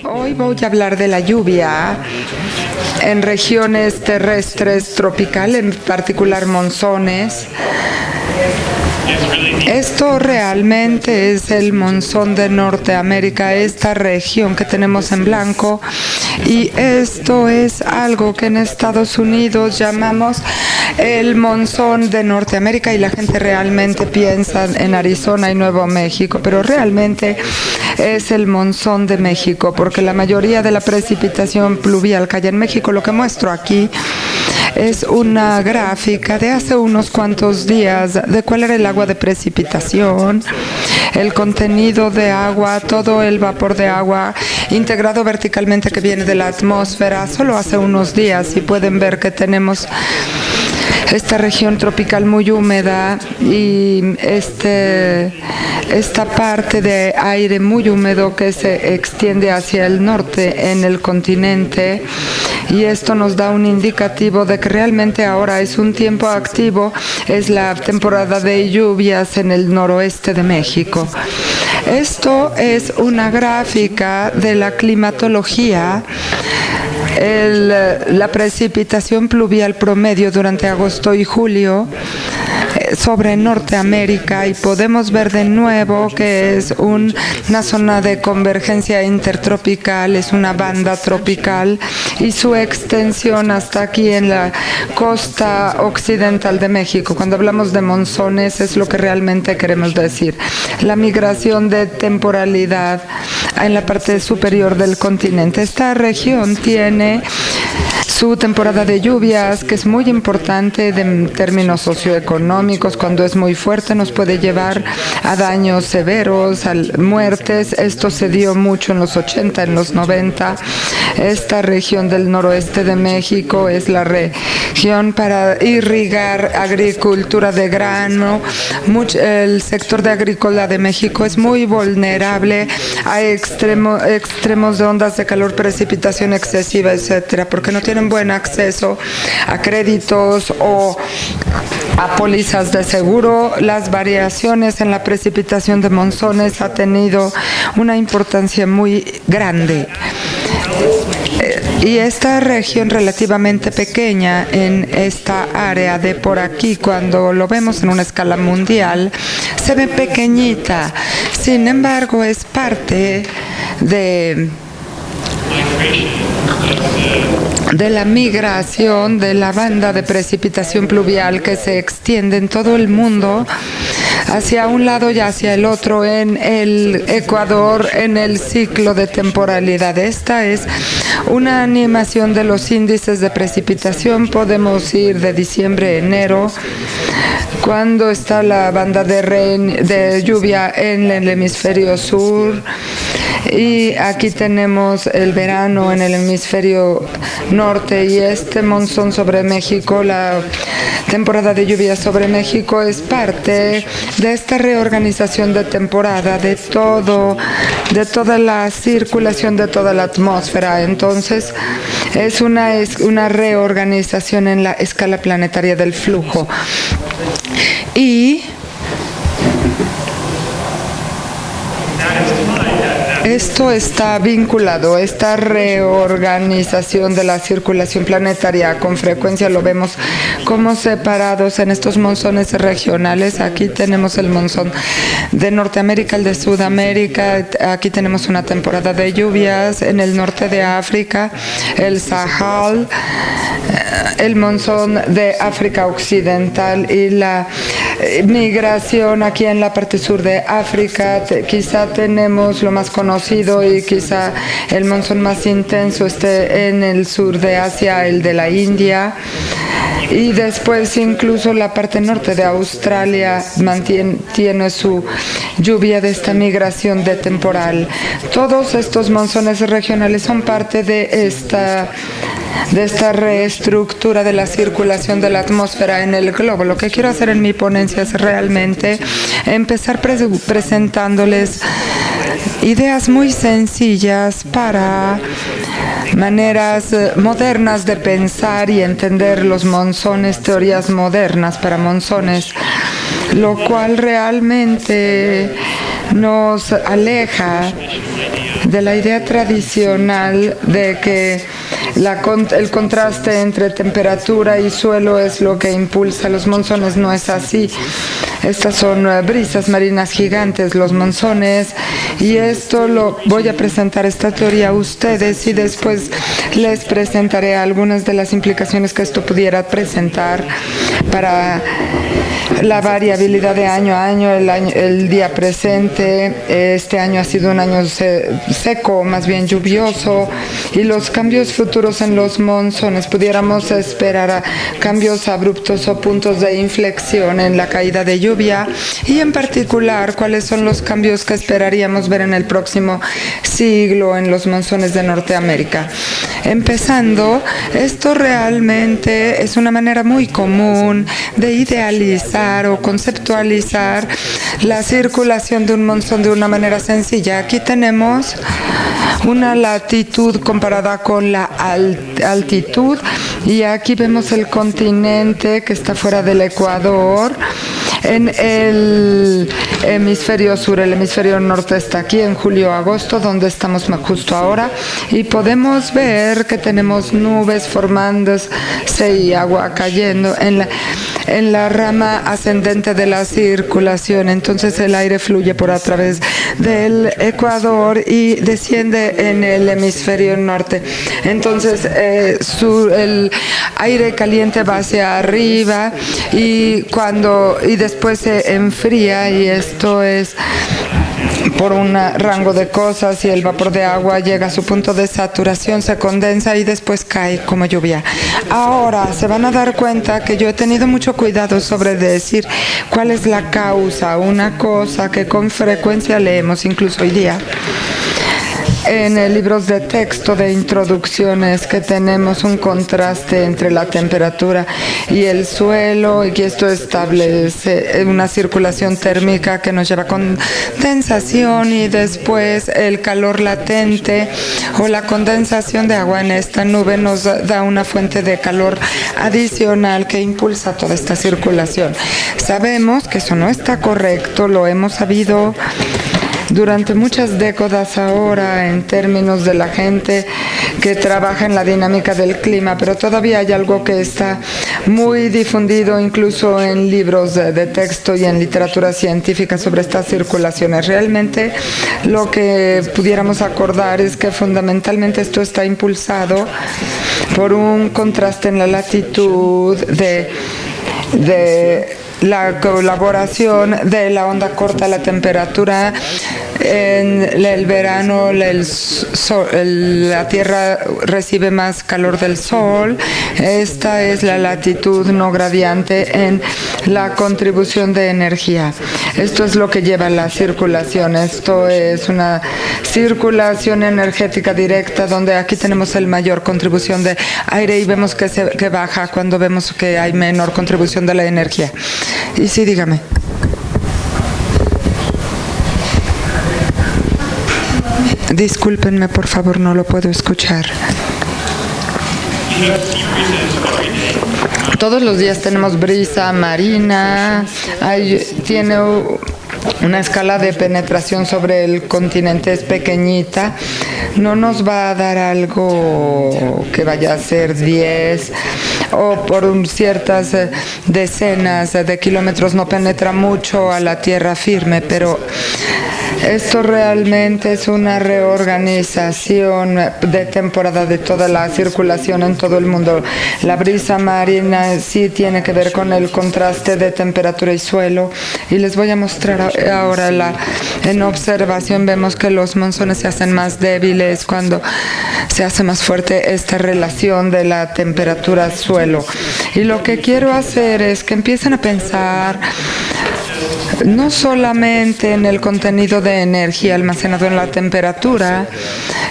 Hoy voy a hablar de la lluvia en regiones terrestres tropicales, en particular monzones. Esto realmente es el monzón de Norteamérica, esta región que tenemos en blanco, y esto es algo que en Estados Unidos llamamos el monzón de Norteamérica y la gente realmente piensa en Arizona y Nuevo México, pero realmente es el monzón de México, porque la mayoría de la precipitación pluvial que hay en México, lo que muestro aquí es una gráfica de hace unos cuantos días de cuál era el agua de precipitación, el contenido de agua, todo el vapor de agua integrado verticalmente que viene de la atmósfera solo hace unos días, y pueden ver que tenemos esta región tropical muy húmeda y esta parte de aire muy húmedo que se extiende hacia el norte en el continente, y esto nos da un indicativo de que realmente ahora es un tiempo activo, es la temporada de lluvias en el noroeste de México. Esto es una gráfica de la climatología. La precipitación pluvial promedio durante agosto y julio sobre Norteamérica, y podemos ver de nuevo que es una zona de convergencia intertropical, es una banda tropical, y su extensión hasta aquí en la costa occidental de México. Cuando hablamos de monzones es lo que realmente queremos decir, la migración de temporalidad en la parte superior del continente. Esta región tiene su temporada de lluvias, que es muy importante en términos socioeconómicos. Cuando es muy fuerte nos puede llevar a daños severos, a muertes. Esto se dio mucho en los 80, en los 90. Esta región del noroeste de México es la región para irrigar agricultura de grano. El sector de agrícola de México es muy vulnerable a extremos de ondas de calor, precipitación excesiva, etcétera, porque no tienen buen acceso a créditos o a pólizas de seguro. Las variaciones en la precipitación de monzones ha tenido una importancia muy grande. Y esta región relativamente pequeña en esta área de por aquí, cuando lo vemos en una escala mundial, se ve pequeñita. Sin embargo, es parte de la migración de la banda de precipitación pluvial que se extiende en todo el mundo hacia un lado y hacia el otro en el Ecuador en el ciclo de temporalidad. Esta es una animación de los índices de precipitación. Podemos ir de diciembre a enero, cuando está la banda de lluvia en el hemisferio sur, y aquí tenemos el verano en el hemisferio norte, y este monzón sobre México, la temporada de lluvia sobre México, es parte de esta reorganización de temporada de toda la circulación de toda la atmósfera. Entonces es una reorganización en la escala planetaria del flujo. Y esto está vinculado, esta reorganización de la circulación planetaria. Con frecuencia lo vemos como separados en estos monzones regionales. Aquí tenemos el monzón de Norteamérica, el de Sudamérica. Aquí tenemos una temporada de lluvias en el norte de África, el Sahel, el monzón de África Occidental, y la migración aquí en la parte sur de África. Quizá tenemos lo más conocido, y quizá el monzón más intenso esté en el sur de Asia, el de la India. Y después incluso la parte norte de Australia tiene su lluvia de esta migración de temporal. Todos estos monzones regionales son parte de esta reestructura de la circulación de la atmósfera en el globo. Lo que quiero hacer en mi ponencia es realmente empezar presentándoles ideas muy sencillas para maneras modernas de pensar y entender los monzones, teorías modernas para monzones. lo cual realmente nos aleja de la idea tradicional de que el contraste entre temperatura y suelo es lo que impulsa los monzones. No es así. Estas son brisas marinas gigantes, los monzones, y esto lo voy a presentar esta teoría a ustedes y después les presentaré algunas de las implicaciones que esto pudiera presentar para la variabilidad de año a año, el día presente. Este año ha sido un año seco, más bien lluvioso, y los cambios futuros en los monzones. Pudiéramos esperar a cambios abruptos o puntos de inflexión en la caída de lluvia, y en particular cuáles son los cambios que esperaríamos ver en el próximo siglo en los monzones de Norteamérica. Empezando, esto realmente es una manera muy común de idealizar o conceptualizar la circulación de un monzón de una manera sencilla. Aquí tenemos una latitud comparada con la altitud, y aquí vemos el continente que está fuera del Ecuador. En el hemisferio sur, el hemisferio norte está aquí en julio-agosto, donde estamos justo ahora, y podemos ver que tenemos nubes formándose y agua cayendo en la rama ascendente de la circulación. Entonces el aire fluye por a través del Ecuador y desciende en el hemisferio norte. Entonces el aire caliente va hacia arriba y después se enfría, y esto es por un rango de cosas, y el vapor de agua llega a su punto de saturación, se condensa y después cae como lluvia. Ahora se van a dar cuenta que yo he tenido mucho cuidado sobre decir cuál es la causa, una cosa que con frecuencia leemos incluso hoy día en libros de texto de introducciones, que tenemos un contraste entre la temperatura y el suelo, y que esto establece una circulación térmica que nos lleva a condensación, y después el calor latente o la condensación de agua en esta nube nos da una fuente de calor adicional que impulsa toda esta circulación. Sabemos que eso no está correcto, lo hemos sabido durante muchas décadas ahora en términos de la gente que trabaja en la dinámica del clima, pero todavía hay algo que está muy difundido incluso en libros de texto y en literatura científica sobre estas circulaciones. Realmente lo que pudiéramos acordar es que fundamentalmente esto está impulsado por un contraste en la latitud de la colaboración de la onda corta a la temperatura. En el verano la Tierra recibe más calor del Sol. Esta es la latitud no gradiente en la contribución de energía. Esto es lo que lleva la circulación. Esto es una circulación energética directa, donde aquí tenemos el mayor contribución de aire, y vemos que baja cuando vemos que hay menor contribución de la energía. Y sí, dígame. Discúlpenme, por favor, no lo puedo escuchar. Todos los días tenemos brisa marina, tiene una escala de penetración sobre el continente, es pequeñita, no nos va a dar algo que vaya a ser 10 o por ciertas decenas de kilómetros, no penetra mucho a la tierra firme, pero esto realmente es una reorganización de temporada de toda la circulación en todo el mundo. La brisa marina sí tiene que ver con el contraste de temperatura y suelo, y les voy a mostrar ahora en observación. Vemos que los monzones se hacen más débiles cuando se hace más fuerte esta relación de la temperatura-suelo. Y lo que quiero hacer es que empiecen a pensar no solamente en el contenido de energía almacenado en la temperatura,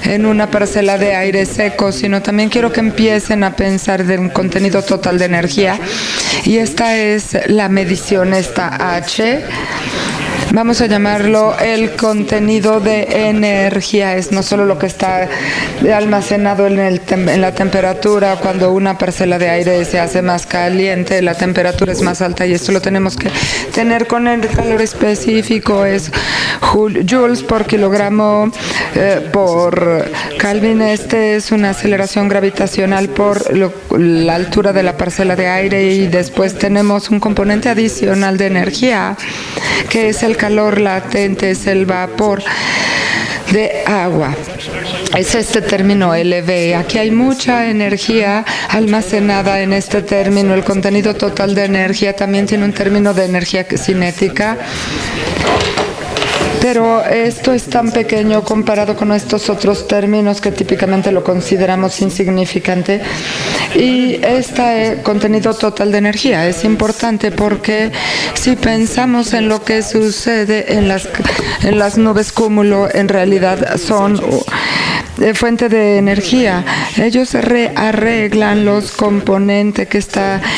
en una parcela de aire seco, sino también quiero que empiecen a pensar en un contenido total de energía. Y esta es la medición, esta H, vamos a llamarlo el contenido de energía. Es no solo lo que está almacenado en la temperatura. Cuando una parcela de aire se hace más caliente, la temperatura es más alta, y esto lo tenemos que tener con el calor específico. Es joules por kilogramo por Kelvin. Este es una aceleración gravitacional por la altura de la parcela de aire, y después tenemos un componente adicional de energía que es el calor latente, es el vapor de agua. Es este término LV. Aquí hay mucha energía almacenada en este término. El contenido total de energía también tiene un término de energía cinética. Pero esto es tan pequeño comparado con estos otros términos que típicamente lo consideramos insignificante. Y este contenido total de energía es importante porque si pensamos en lo que sucede en las nubes cúmulo, en realidad son fuente de energía. Ellos rearreglan los componentes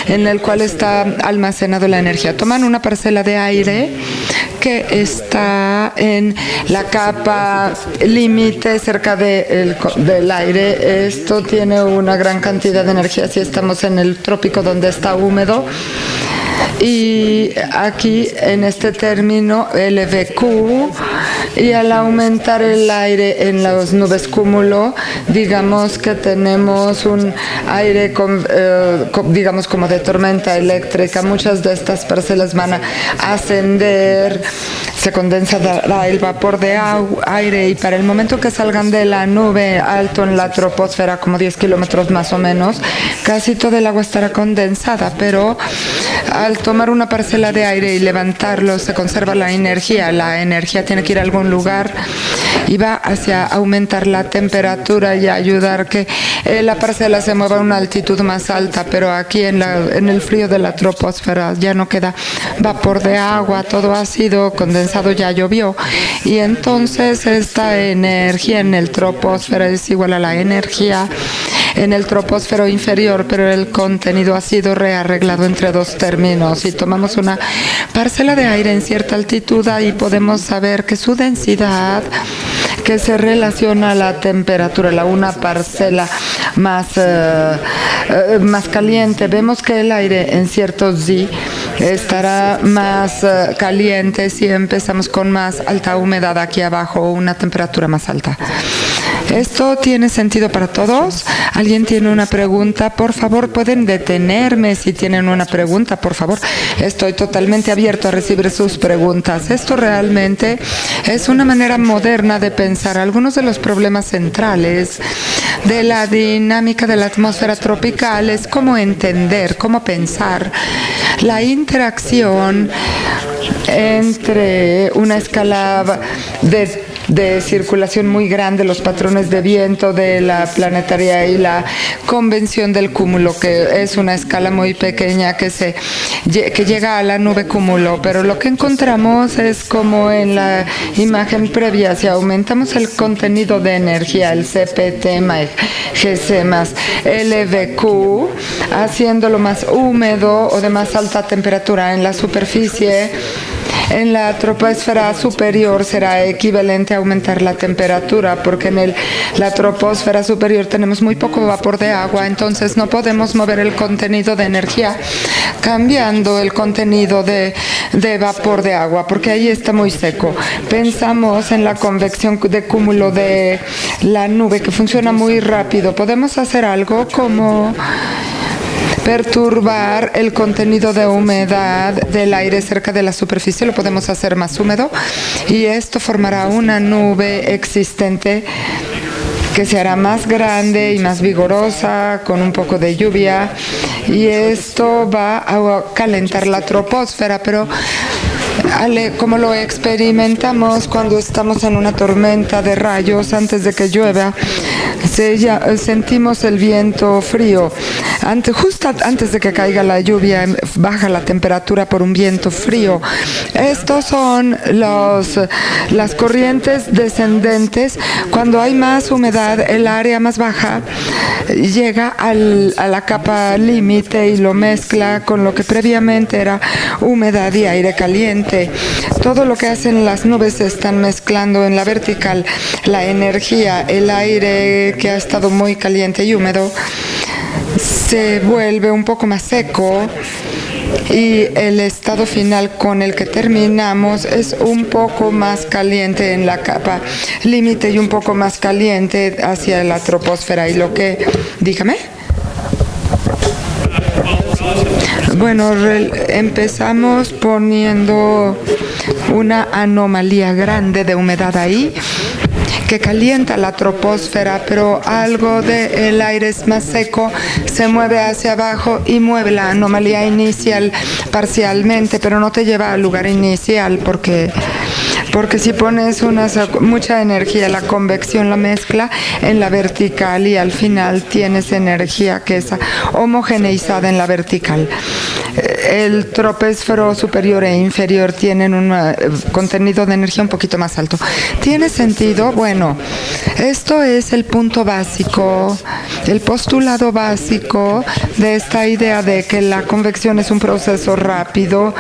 en el cual está almacenado la energía. Toman una parcela de aire que está en la capa límite cerca del aire. Esto tiene una gran cantidad de energía si estamos en el trópico donde está húmedo. Y aquí en este término LVQ, y al aumentar el aire en las nubes cúmulo, digamos que tenemos un aire digamos como de tormenta eléctrica. Muchas de estas parcelas van a ascender, se condensará el vapor de aire, y para el momento que salgan de la nube alto en la troposfera, como 10 kilómetros más o menos, casi todo el agua estará condensada, pero al tomar una parcela de aire y levantarlo se conserva la energía. La energía tiene que ir a algún lugar y va hacia aumentar la temperatura y ayudar que la parcela se mueva a una altitud más alta. Pero aquí en el frío de la troposfera ya no queda vapor de agua, todo ha sido condensado, ya llovió, y entonces esta energía en el troposfera es igual a la energía en el troposfero inferior, pero el contenido ha sido rearreglado entre dos términos. Si tomamos una parcela de aire en cierta altitud, ahí podemos saber que su densidad, que se relaciona a la temperatura, una parcela más caliente, vemos que el aire en cierto Z estará más caliente si empezamos con más alta humedad aquí abajo o una temperatura más alta. ¿Esto tiene sentido para todos? ¿Alguien tiene una pregunta? Por favor, pueden detenerme si tienen una pregunta, por favor. Estoy totalmente abierto a recibir sus preguntas. Esto realmente es una manera moderna de pensar algunos de los problemas centrales de la dinámica de la atmósfera tropical. Es cómo entender, cómo pensar la interacción entre una escala de circulación muy grande, los patrones de viento de la planetaria y la convención del cúmulo, que es una escala muy pequeña que llega a la nube cúmulo. Pero lo que encontramos es como en la imagen previa, si aumentamos el contenido de energía, el CPT más GC más LVQ, haciéndolo más húmedo o de más alta temperatura en la superficie, en la troposfera superior será equivalente a aumentar la temperatura, porque en la troposfera superior tenemos muy poco vapor de agua, entonces no podemos mover el contenido de energía cambiando el contenido de vapor de agua, porque ahí está muy seco. Pensamos en la convección de cúmulo de la nube, que funciona muy rápido. Podemos hacer algo como perturbar el contenido de humedad del aire cerca de la superficie, lo podemos hacer más húmedo, y esto formará una nube existente que se hará más grande y más vigorosa, con un poco de lluvia, y esto va a calentar la troposfera. Pero como lo experimentamos cuando estamos en una tormenta de rayos antes de que llueva, sentimos el viento frío justo antes de que caiga la lluvia, baja la temperatura por un viento frío. Estos son las corrientes descendentes. Cuando hay más humedad, el área más baja llega a la capa límite y lo mezcla con lo que previamente era humedad y aire caliente. Todo lo que hacen las nubes están mezclando en la vertical la energía, el aire que ha estado muy caliente y húmedo se vuelve un poco más seco y el estado final con el que terminamos es un poco más caliente en la capa límite y un poco más caliente hacia la troposfera. Y lo que... Dígame. Bueno, empezamos poniendo una anomalía grande de humedad ahí que calienta la troposfera, pero algo del aire es más seco, se mueve hacia abajo y mueve la anomalía inicial parcialmente, pero no te lleva al lugar inicial porque si pones mucha energía, la convección la mezcla en la vertical y al final tienes energía que es homogeneizada en la vertical. El troposfero superior e inferior tienen un contenido de energía un poquito más alto. ¿Tiene sentido? Bueno, esto es el punto básico, el postulado básico de esta idea de que la convección es un proceso rápido,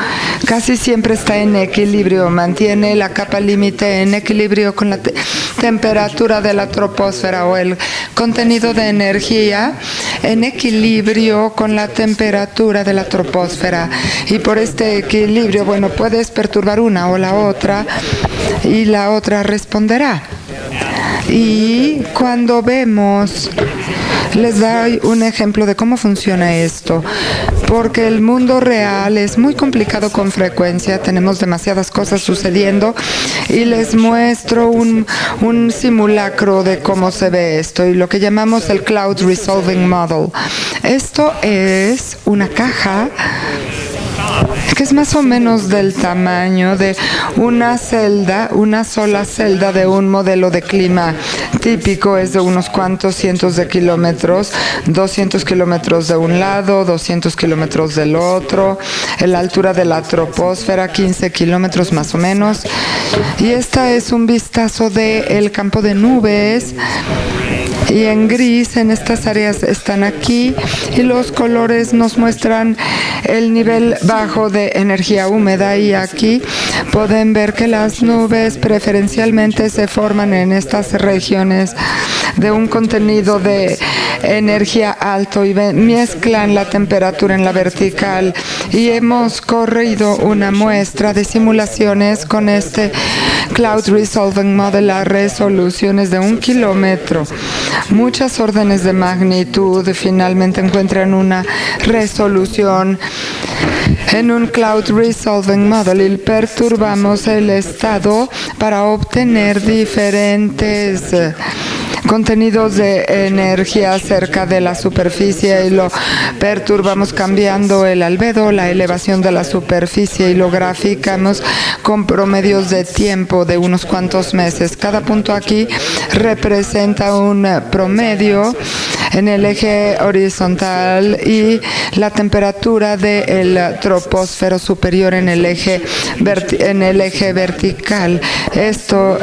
casi siempre está en equilibrio, mantiene la capa límite en equilibrio con la temperatura de la troposfera o el contenido de energía en equilibrio con la temperatura de la troposfera. Y por este equilibrio, bueno, puedes perturbar una o la otra y la otra responderá. Y cuando vemos, les doy un ejemplo de cómo funciona esto, porque el mundo real es muy complicado con frecuencia, tenemos demasiadas cosas sucediendo y les muestro un simulacro de cómo se ve esto y lo que llamamos el Cloud Resolving Model. Esto es una caja que es más o menos del tamaño de una sola celda de un modelo de clima típico. Es de unos cuantos cientos de kilómetros, 200 kilómetros de un lado, 200 kilómetros del otro, la altura de la troposfera, 15 kilómetros más o menos. Y esta es un vistazo del campo de nubes. Y en gris, en estas áreas están aquí, y los colores nos muestran el nivel bajo de energía húmeda, y aquí pueden ver que las nubes preferencialmente se forman en estas regiones de un contenido de energía alto y mezclan la temperatura en la vertical. Y hemos corrido una muestra de simulaciones con este Cloud Resolving Model a resoluciones de 1 kilómetro. Muchas órdenes de magnitud finalmente encuentran una resolución en un Cloud Resolving Model y perturbamos el estado para obtener diferentes contenidos de energía cerca de la superficie y lo perturbamos cambiando el albedo, la elevación de la superficie, y lo graficamos con promedios de tiempo de unos cuantos meses. Cada punto aquí representa un promedio en el eje horizontal y la temperatura del troposfero superior en el eje vertical. Esto,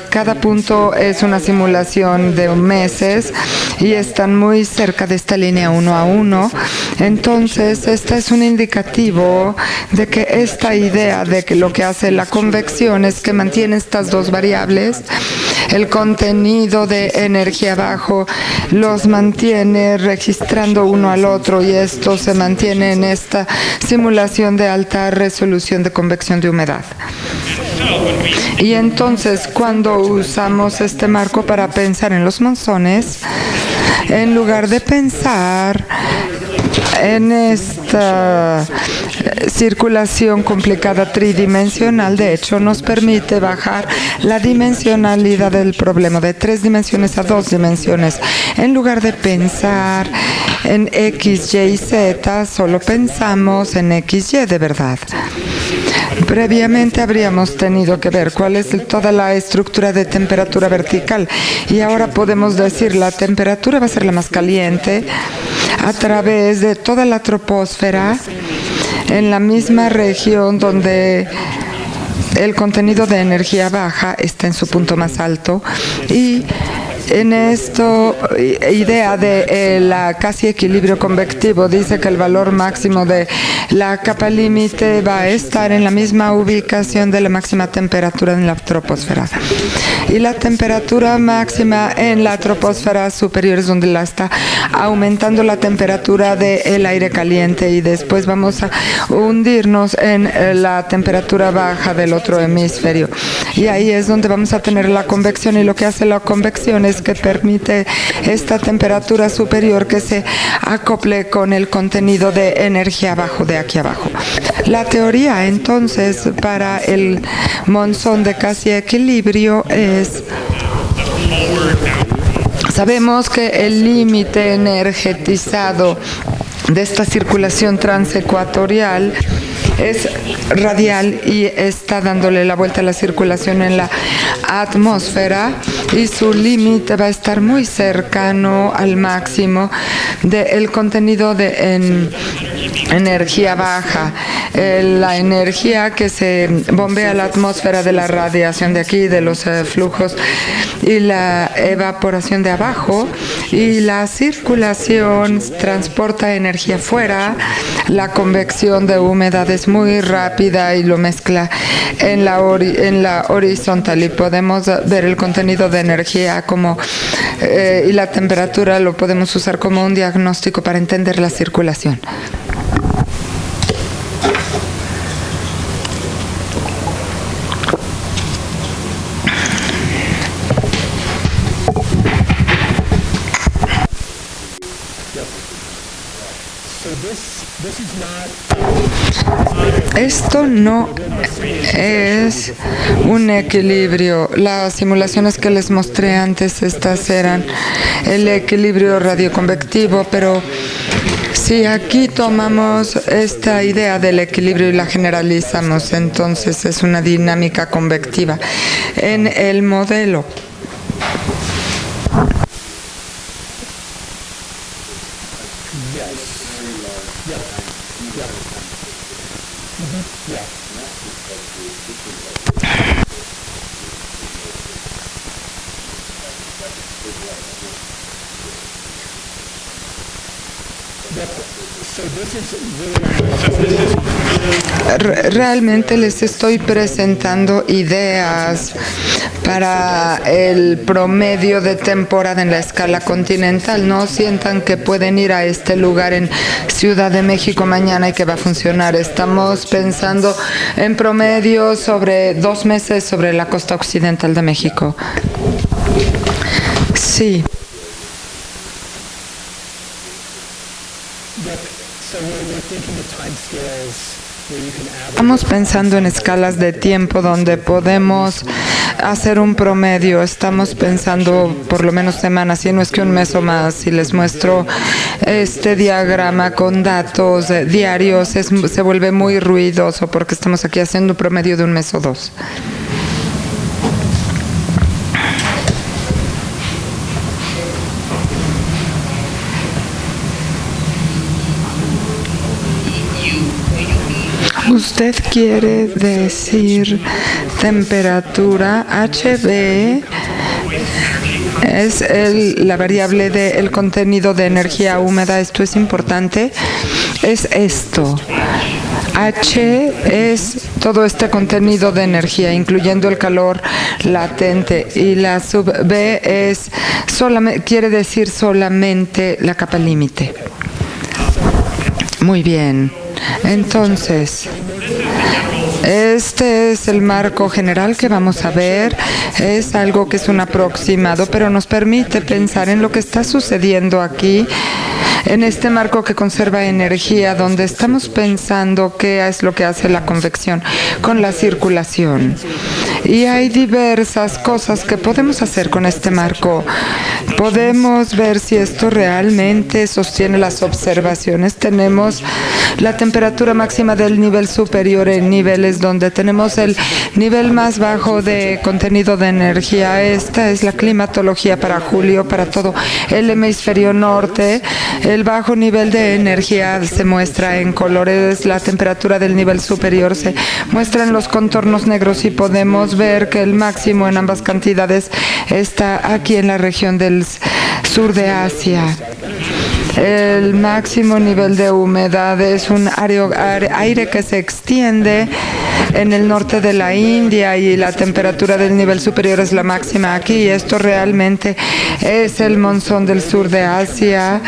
cada punto es una simulación de meses y están muy cerca de esta línea 1 a 1. Entonces, este es un indicativo de que esta idea de que lo que hace la convección es que mantiene estas dos variables, el contenido de energía bajo los mantiene registrando uno al otro, y esto se mantiene en esta simulación de alta resolución de convección de humedad. Y entonces, cuando usamos este marco para pensar en los monzones, en lugar de pensar en esta circulación complicada tridimensional, de hecho, nos permite bajar la dimensionalidad del problema de 3 dimensiones a 2 dimensiones. En lugar de pensar en X, Y y Z, solo pensamos en X, Y de verdad. Previamente habríamos tenido que ver cuál es toda la estructura de temperatura vertical y ahora podemos decir la temperatura va a ser la más caliente a través de toda la troposfera en la misma región donde el contenido de energía baja está en su punto más alto y en esto, idea de la casi equilibrio convectivo dice que el valor máximo de la capa límite va a estar en la misma ubicación de la máxima temperatura en la troposfera. Y la temperatura máxima en la troposfera superior es donde la está aumentando la temperatura del aire caliente y después vamos a hundirnos en la temperatura baja del otro hemisferio. Y ahí es donde vamos a tener la convección y lo que hace la convección es que permite esta temperatura superior que se acople con el contenido de energía abajo, de aquí abajo. La teoría entonces para el monzón de casi equilibrio es: sabemos que el límite energetizado de esta circulación transecuatorial es radial y está dándole la vuelta a la circulación en la atmósfera y su límite va a estar muy cercano al máximo del contenido de energía baja. La energía que se bombea a la atmósfera de la radiación de aquí, de los flujos y la evaporación de abajo, y la circulación transporta energía fuera. La convección de humedad es muy rápida y lo mezcla en la horizontal y podemos ver el contenido de energía como y la temperatura lo podemos usar como un diagnóstico para entender la circulación. Esto no es un equilibrio. Las simulaciones que les mostré antes, estas eran el equilibrio radioconvectivo, pero si aquí tomamos esta idea del equilibrio y la generalizamos, entonces es una dinámica convectiva en el modelo. Realmente les estoy presentando ideas para el promedio de temporada en la escala continental. No sientan que pueden ir a este lugar en Ciudad de México mañana y que va a funcionar. Estamos pensando en promedio sobre 2 meses sobre la costa occidental de México. Sí. Estamos pensando en escalas de tiempo donde podemos hacer un promedio. Estamos pensando por lo menos semanas, si no es que un mes o más. Si les muestro este diagrama con datos diarios, se vuelve muy ruidoso porque estamos aquí haciendo un promedio de un mes o 2. Usted quiere decir temperatura. HB es la variable del contenido de energía húmeda. Esto es importante. Es esto. H es todo este contenido de energía, incluyendo el calor latente. Y la sub B es quiere decir solamente la capa límite. Muy bien. Entonces, este es el marco general que vamos a ver. Es algo que es un aproximado, pero nos permite pensar en lo que está sucediendo aquí en este marco que conserva energía, donde estamos pensando qué es lo que hace la convección con la circulación. Y hay diversas cosas que podemos hacer con este marco. Podemos ver si esto realmente sostiene las observaciones. Tenemos la temperatura máxima del nivel superior en niveles donde tenemos el nivel más bajo de contenido de energía. Esta es la climatología para julio, para todo el hemisferio norte. El bajo nivel de energía se muestra en colores. La temperatura del nivel superior se muestra en los contornos negros y podemos ver que el máximo en ambas cantidades está aquí en la región del sur de Asia. El máximo nivel de humedad es un aire que se extiende en el norte de la India y la temperatura del nivel superior es la máxima aquí. Esto realmente es el monzón del sur de Asia,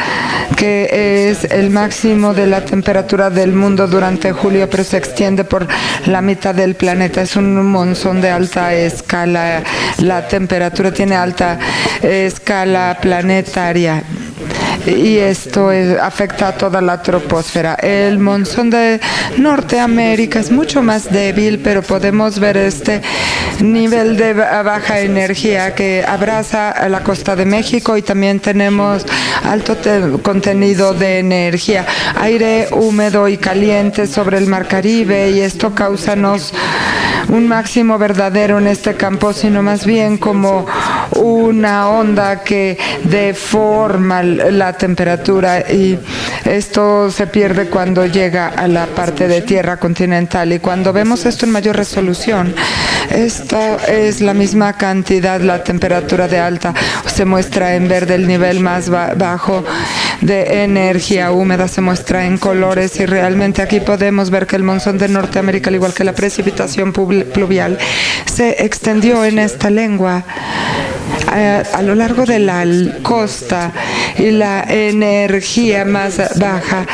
que es el máximo de la temperatura del mundo durante julio, pero se extiende por la mitad del planeta. Es un monzón de alta escala. La temperatura tiene alta escala planetaria. Y esto afecta a toda la troposfera. El monzón de Norteamérica es mucho más débil, pero podemos ver este nivel de baja energía que abraza a la costa de México y también tenemos alto contenido de energía, aire húmedo y caliente sobre el mar Caribe, y esto causanos un máximo verdadero en este campo, sino más bien como una onda que deforma la temperatura, y esto se pierde cuando llega a la parte de tierra continental. Y cuando vemos esto en mayor resolución, esta es la misma cantidad, la temperatura de alta se muestra en verde, el nivel más bajo de energía húmeda se muestra en colores, y realmente aquí podemos ver que el monzón de Norteamérica, al igual que la precipitación pluvial, se extendió en esta lengua a lo largo de la costa, y la energía más baja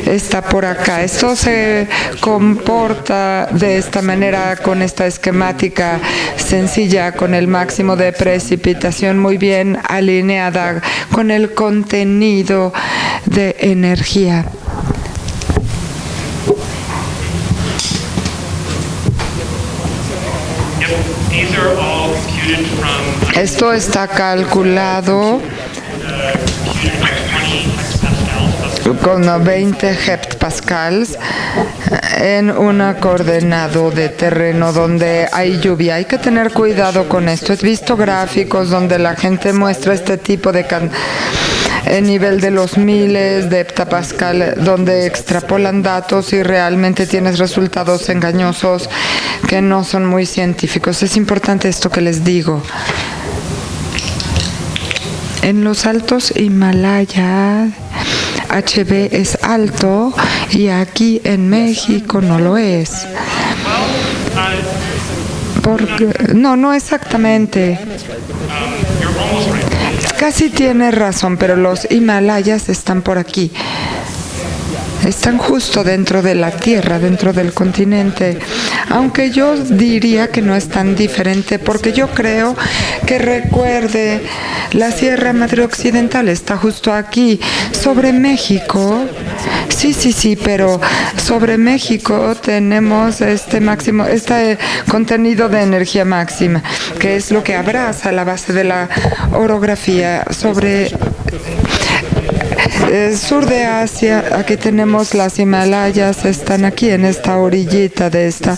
está por acá. Esto se comporta de esta manera con esta esquemática sencilla, con el máximo de precipitación muy bien alineada con el contenido de energía. Esto está calculado con 20 hectopascals en un coordenado de terreno donde hay lluvia. Hay que tener cuidado con esto. He visto gráficos donde la gente muestra este tipo de el nivel de los miles de hectopascal, donde extrapolan datos y realmente tienes resultados engañosos que no son muy científicos. Es importante esto que les digo. En los altos Himalaya, HB es alto y aquí en México no lo es. No exactamente. Casi tiene razón, pero los Himalayas están por aquí. Están justo dentro de la Tierra, dentro del continente. Aunque yo diría que no es tan diferente, porque yo creo que recuerde, la Sierra Madre Occidental está justo aquí, sobre México. Sí, pero sobre México tenemos este máximo, este contenido de energía máxima, que es lo que abraza la base de la orografía. Sobre el sur de Asia, aquí tenemos las Himalayas, están aquí en esta orillita de esta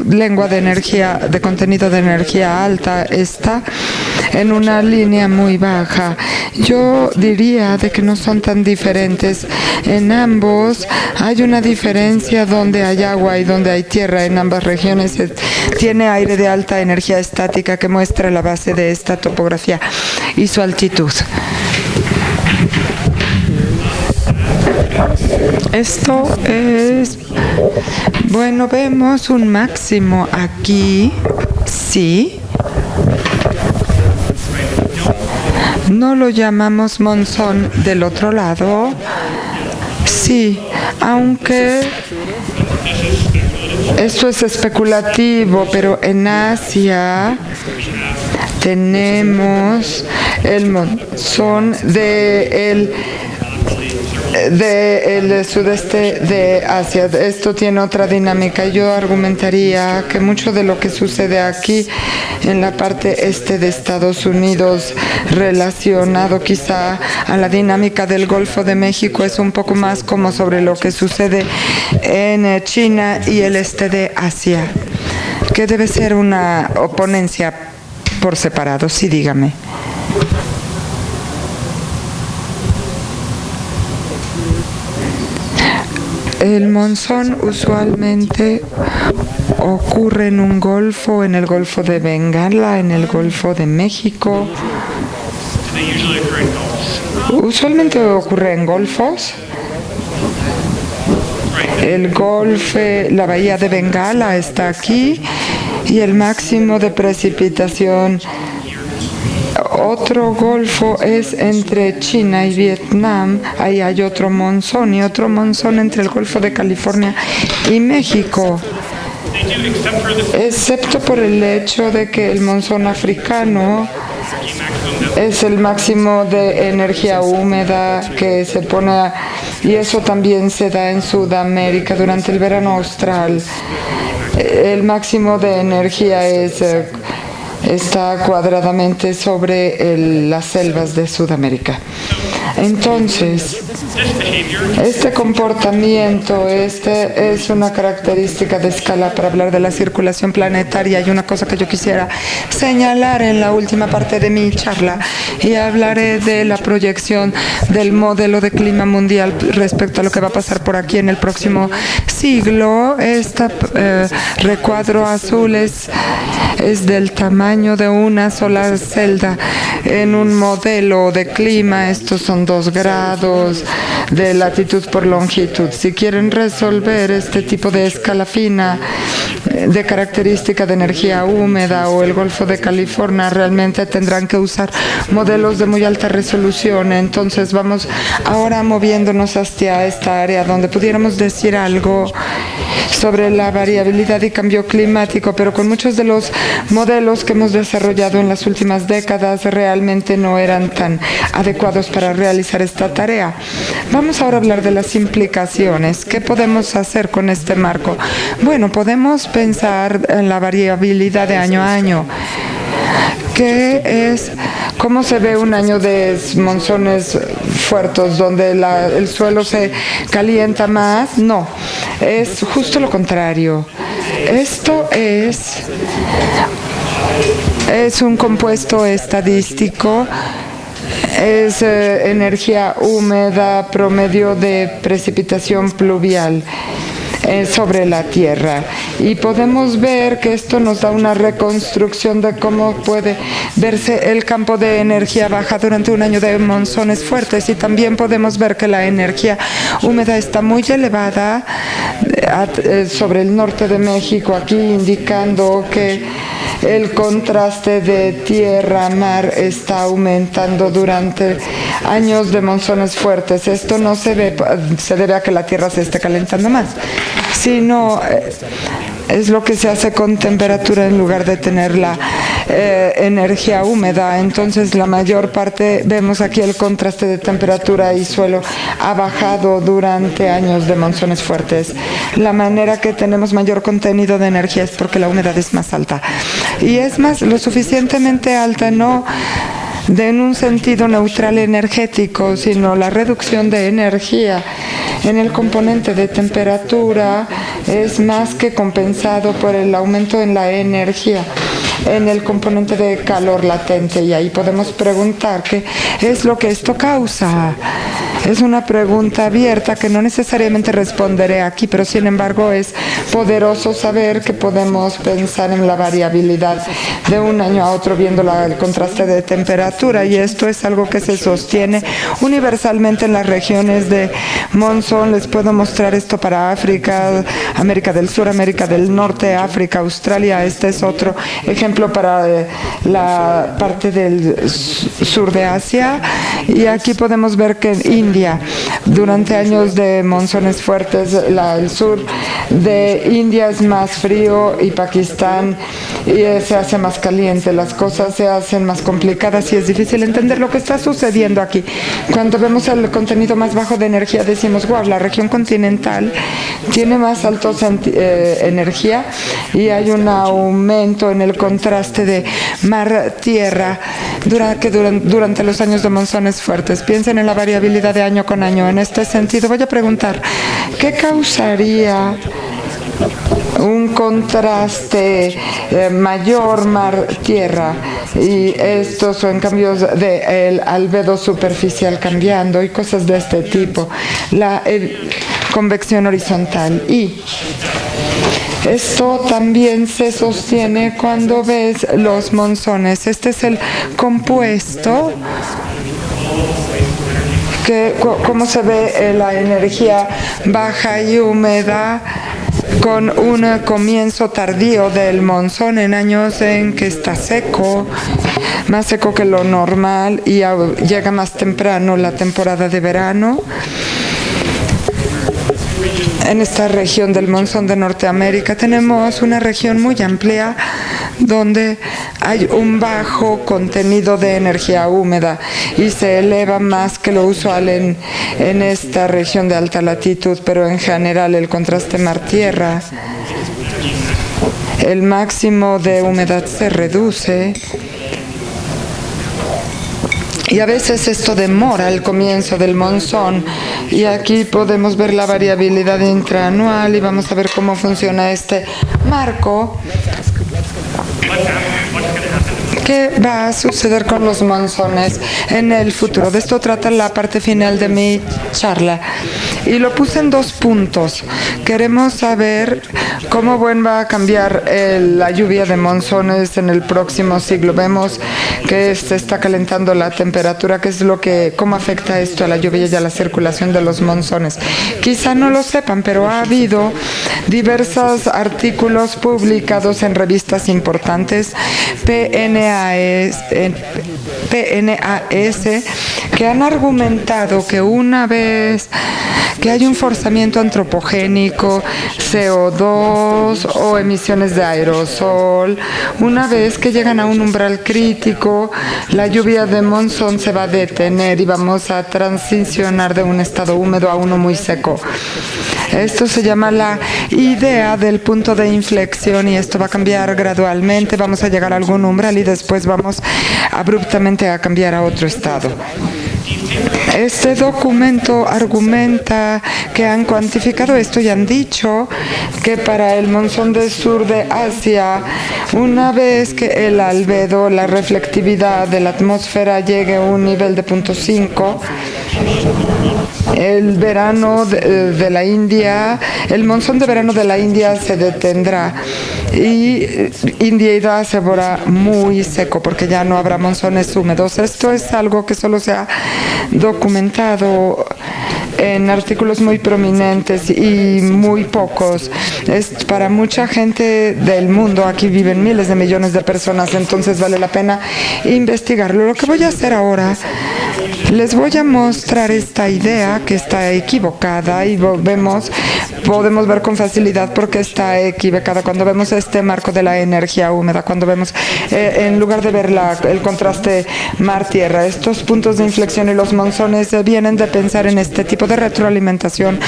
lengua de energía, de contenido de energía alta, está en una línea muy baja. Yo diría de que no son tan diferentes. En ambos hay una diferencia donde hay agua y donde hay tierra. En ambas regiones tiene aire de alta energía estática que muestra la base de esta topografía y su altitud. Esto es, bueno, vemos un máximo aquí, sí. No lo llamamos monzón del otro lado, sí, aunque esto es especulativo, pero en Asia tenemos el monzón del del sudeste de Asia. Esto tiene otra dinámica. Yo argumentaría que mucho de lo que sucede aquí en la parte este de Estados Unidos, relacionado quizá a la dinámica del Golfo de México, es un poco más como sobre lo que sucede en China y el este de Asia, que debe ser una oponencia por separado. Sí, dígame. El monzón usualmente ocurre en un golfo, en el Golfo de Bengala, en el Golfo de México. Usualmente ocurre en golfos. El golfo, la bahía de Bengala está aquí y el máximo de precipitación. Otro golfo es entre China y Vietnam. Ahí hay otro monzón y otro monzón entre el Golfo de California y México. Excepto por el hecho de que el monzón africano es el máximo de energía húmeda que se pone, y eso también se da en Sudamérica durante el verano austral. El máximo de energía está cuadradamente sobre las selvas de Sudamérica. Entonces, este comportamiento es una característica de escala para hablar de la circulación planetaria. Hay una cosa que yo quisiera señalar en la última parte de mi charla, y hablaré de la proyección del modelo de clima mundial respecto a lo que va a pasar por aquí en el próximo siglo. Este recuadro azul es del tamaño de una sola celda en un modelo de clima. Estos son 2 grados de latitud por longitud. Si quieren resolver este tipo de escala fina de característica de energía húmeda o el Golfo de California, realmente tendrán que usar modelos de muy alta resolución. Entonces vamos ahora moviéndonos hacia esta área donde pudiéramos decir algo sobre la variabilidad y cambio climático, pero con muchos de los modelos que hemos desarrollado en las últimas décadas realmente no eran tan adecuados para realizar esta tarea. Vamos ahora a hablar de las implicaciones. ¿Qué podemos hacer con este marco? Bueno, podemos pensar en la variabilidad de año a año. ¿Qué es? ¿Cómo se ve un año de monzones fuertes donde el suelo se calienta más? No, es justo lo contrario. Esto es un compuesto estadístico. Es energía húmeda, promedio de precipitación pluvial sobre la Tierra, y podemos ver que esto nos da una reconstrucción de cómo puede verse el campo de energía baja durante un año de monzones fuertes, y también podemos ver que la energía húmeda está muy elevada sobre el norte de México, aquí indicando que el contraste de tierra-mar está aumentando durante años de monzones fuertes. Esto no se debe a que la tierra se esté calentando más, sino es lo que se hace con temperatura en lugar de tener la energía húmeda. Entonces la mayor parte, vemos aquí el contraste de temperatura y suelo ha bajado durante años de monzones fuertes. La manera que tenemos mayor contenido de energía es porque la humedad es más alta, y es más lo suficientemente alta, no en un sentido neutral energético, sino la reducción de energía en el componente de temperatura es más que compensado por el aumento en la energía en el componente de calor latente, y ahí podemos preguntar qué es lo que esto causa. Es una pregunta abierta que no necesariamente responderé aquí, pero sin embargo es poderoso saber que podemos pensar en la variabilidad de un año a otro viendo el contraste de temperatura, y esto es algo que se sostiene universalmente en las regiones de monzón monzón. Les puedo mostrar esto para África, América del Sur, América del Norte, África, Australia. Este es otro ejemplo para la parte del sur de Asia. Y aquí podemos ver que en India, durante años de monzones fuertes, el sur de India es más frío y Pakistán se hace más caliente. Las cosas se hacen más complicadas y es difícil entender lo que está sucediendo aquí. Cuando vemos el contenido más bajo de energía decimos, wow, la región continental tiene más altos energía y hay un aumento en el contraste de mar-tierra durante los años de monzones fuertes. Piensen en la variabilidad de año con año. En este sentido voy a preguntar, ¿qué causaría un contraste mayor mar-tierra y estos son cambios del albedo superficial cambiando y cosas de este tipo, la convección horizontal? Y esto también se sostiene cuando ves los monzones. Este es el compuesto cómo se ve la energía baja y húmeda con un comienzo tardío del monzón en años en que está seco, más seco que lo normal, y llega más temprano la temporada de verano. En esta región del monzón de Norteamérica tenemos una región muy amplia donde hay un bajo contenido de energía húmeda y se eleva más que lo usual en esta región de alta latitud, pero en general el contraste mar-tierra, el máximo de humedad se reduce. Y a veces esto demora el comienzo del monzón. Y aquí podemos ver la variabilidad intraanual y vamos a ver cómo funciona este marco. ¿Qué va a suceder con los monzones en el futuro? De esto trata la parte final de mi charla. Y lo puse en 2 puntos. Queremos saber cómo va a cambiar la lluvia de monzones en el próximo siglo. Vemos que se está calentando la temperatura, cómo afecta esto a la lluvia y a la circulación de los monzones. Quizá no lo sepan, pero ha habido diversos artículos publicados en revistas importantes, PNAS, que han argumentado que una vez que hay un forzamiento antropogénico, CO2 o emisiones de aerosol, una vez que llegan a un umbral crítico, la lluvia de monzón se va a detener y vamos a transicionar de un estado húmedo a uno muy seco. Esto se llama la idea del punto de inflexión y esto va a cambiar gradualmente. Vamos a llegar a algún umbral y después vamos abruptamente a cambiar a otro estado. Este documento argumenta que han cuantificado esto y han dicho que para el monzón del sur de Asia, una vez que el albedo, la reflectividad de la atmósfera llegue a un nivel de 0.5, el verano de la India, el monzón de verano de la India se detendrá y India se volverá muy seco porque ya no habrá monzones húmedos. Esto es algo que solo se ha documentado en artículos muy prominentes y muy pocos. Es para mucha gente del mundo, aquí viven miles de millones de personas, entonces vale la pena investigarlo. Lo que voy a hacer ahora, les voy a mostrar esta idea que está equivocada y podemos ver con facilidad por qué está equivocada cuando vemos este marco de la energía húmeda, cuando vemos, en lugar de ver el contraste mar-tierra, estos puntos de inflexión y los monzones vienen de pensar en este tipo de retroalimentación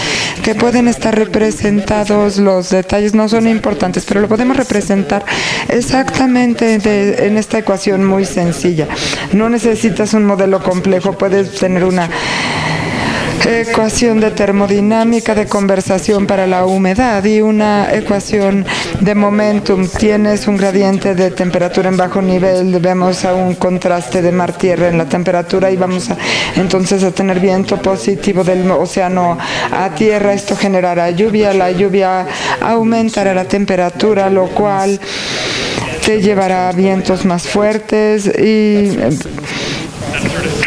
que pueden estar representados. Los detalles no son importantes, pero lo podemos representar exactamente en esta ecuación muy sencilla. No necesitas un modelo complejo, puedes tener una ecuación de termodinámica de conversación para la humedad y una ecuación de momentum. Tienes un gradiente de temperatura en bajo nivel, vemos a un contraste de mar-tierra en la temperatura y vamos entonces a tener viento positivo del océano a tierra. Esto generará lluvia, la lluvia aumentará la temperatura, lo cual te llevará a vientos más fuertes y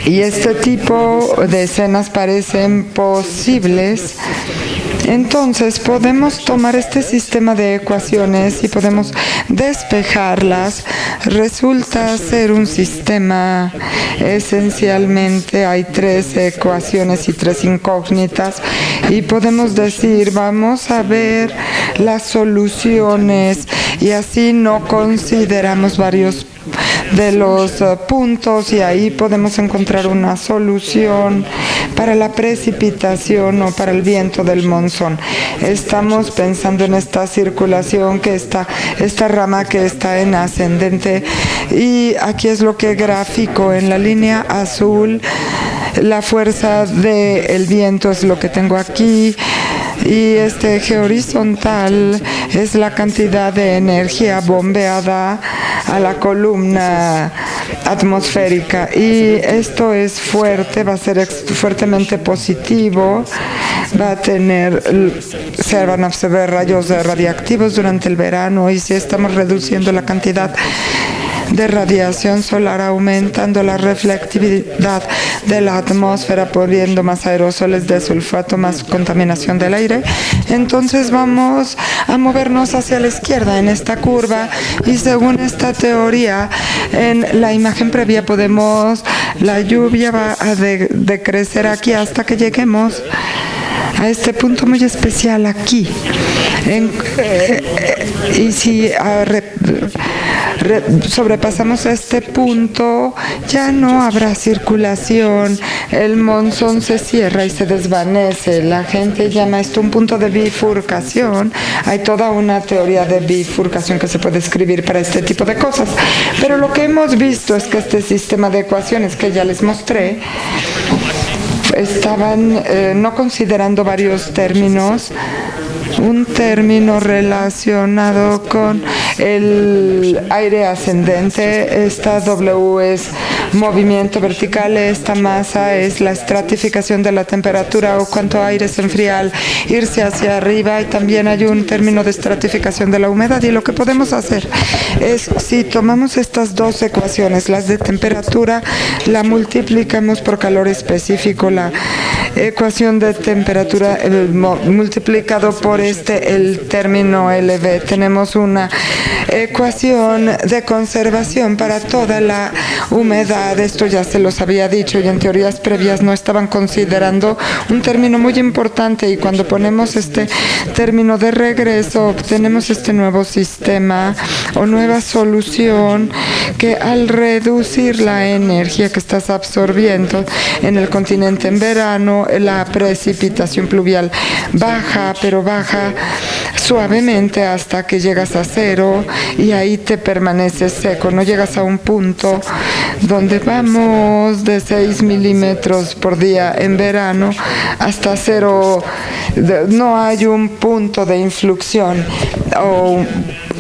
y este tipo de escenas parecen posibles, entonces podemos tomar este sistema de ecuaciones y podemos despejarlas. Resulta ser un sistema, esencialmente hay 3 ecuaciones y 3 incógnitas, y podemos decir, vamos a ver las soluciones, y así no consideramos varios de los puntos, y ahí podemos encontrar una solución para la precipitación o para el viento del monzón. Estamos pensando en esta circulación, que esta rama que está en ascendente, y aquí es lo que grafico en la línea azul. La fuerza del viento es lo que tengo aquí, y este eje horizontal es la cantidad de energía bombeada a la columna atmosférica, y esto es fuerte, va a ser fuertemente positivo, se van a absorber rayos radiactivos durante el verano, y si estamos reduciendo la cantidad de radiación solar, aumentando la reflectividad de la atmósfera, poniendo más aerosoles de sulfato, más contaminación del aire, entonces vamos a movernos hacia la izquierda en esta curva, y según esta teoría, en la imagen previa la lluvia va a decrecer aquí hasta que lleguemos a este punto muy especial aquí. Y si sobrepasamos este punto, ya no habrá circulación, el monzón se cierra y se desvanece. La gente llama esto un punto de bifurcación. Hay toda una teoría de bifurcación que se puede escribir para este tipo de cosas, pero lo que hemos visto es que este sistema de ecuaciones que ya les mostré estaban no considerando varios términos. Un término relacionado con el aire ascendente, esta W es movimiento vertical, esta masa es la estratificación de la temperatura o cuánto aire se enfría al irse hacia arriba, y también hay un término de estratificación de la humedad. Y lo que podemos hacer es, si tomamos estas 2 ecuaciones, las de temperatura, la multiplicamos por calor específico, la ecuación de temperatura multiplicado por el término LV, tenemos una ecuación de conservación para toda la humedad. Esto ya se los había dicho, y en teorías previas no estaban considerando un término muy importante, y cuando ponemos este término de regreso obtenemos este nuevo sistema o nueva solución, que al reducir la energía que estás absorbiendo en el continente en verano, la precipitación pluvial baja, pero baja suavemente hasta que llegas a 0, y ahí te permaneces seco, no llegas a un punto donde vamos de 6 milímetros por día en verano hasta 0, no hay un punto de influxión o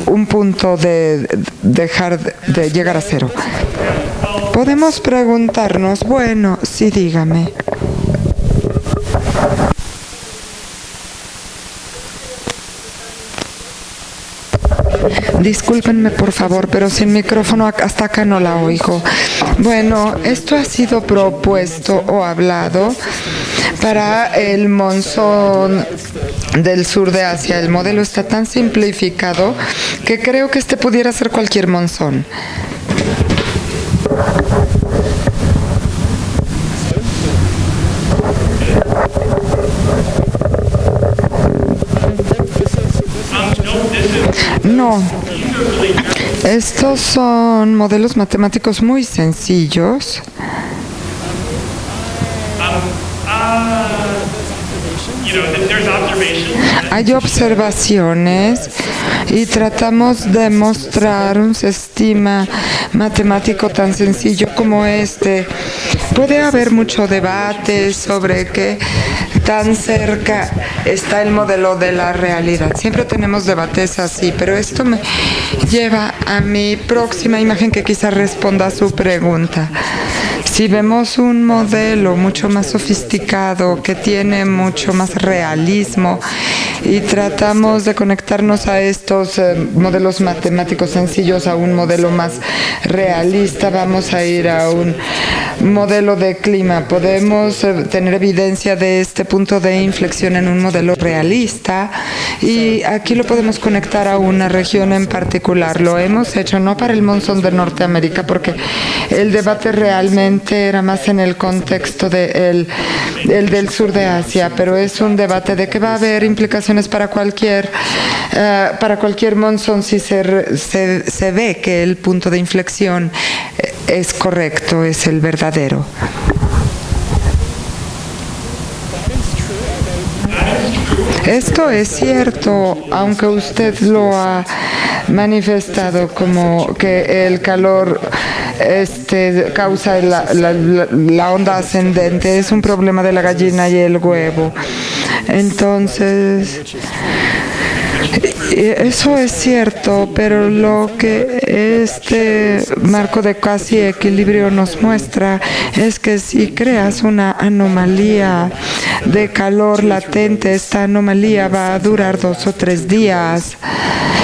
un punto de dejar de llegar a 0. Podemos preguntarnos, bueno, sí, dígame. Discúlpenme por favor, pero sin micrófono hasta acá no la oigo. Bueno, esto ha sido propuesto o hablado para el monzón del sur de Asia. El modelo está tan simplificado que creo que este pudiera ser cualquier monzón. No, estos son modelos matemáticos muy sencillos. Hay observaciones y tratamos de mostrar un sistema matemático tan sencillo como este. Puede haber mucho debate sobre qué tan cerca está el modelo de la realidad. Siempre tenemos debates así, pero esto me lleva a mi próxima imagen que quizás responda a su pregunta. Si vemos un modelo mucho más sofisticado, que tiene mucho más realismo y tratamos de conectarnos a estos modelos matemáticos sencillos a un modelo más realista. Vamos a ir a un modelo de clima. Podemos tener evidencia de este punto de inflexión en un modelo realista y aquí lo podemos conectar a una región en particular. Lo hemos hecho no para el monzón de Norteamérica porque el debate realmente era más en el contexto el del sur de Asia, pero es un debate de que va a haber implicaciones para cualquier monzón si se ve que el punto de inflexión es correcto, es el verdadero. Esto es cierto, aunque usted lo ha manifestado como que el calor causa la onda ascendente, es un problema de la gallina y el huevo. Entonces, eso es cierto, pero lo que este marco de casi equilibrio nos muestra es que si creas una anomalía de calor latente, esta anomalía va a durar 2 o 3 días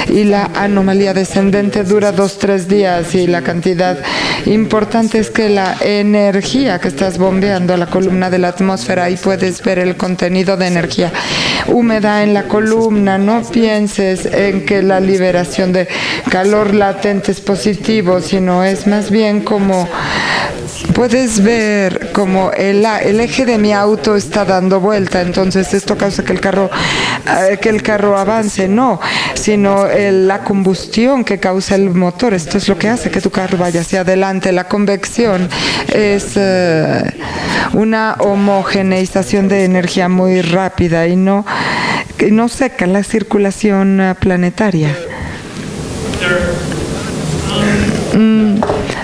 y la anomalía descendente dura 2 o 3 días y la cantidad importante es que la energía que estás bombeando a la columna de la atmósfera, ahí puedes ver el contenido de energía húmeda en la columna. No pienses en que la liberación de calor latente es positivo, sino es más bien como puedes ver como el eje de mi auto está dando vuelta, entonces esto causa que el carro avance, no, sino la combustión que causa el motor. Esto es lo que hace que tu carro vaya hacia adelante. La convección es una homogeneización de energía muy rápida y no seca la circulación planetaria.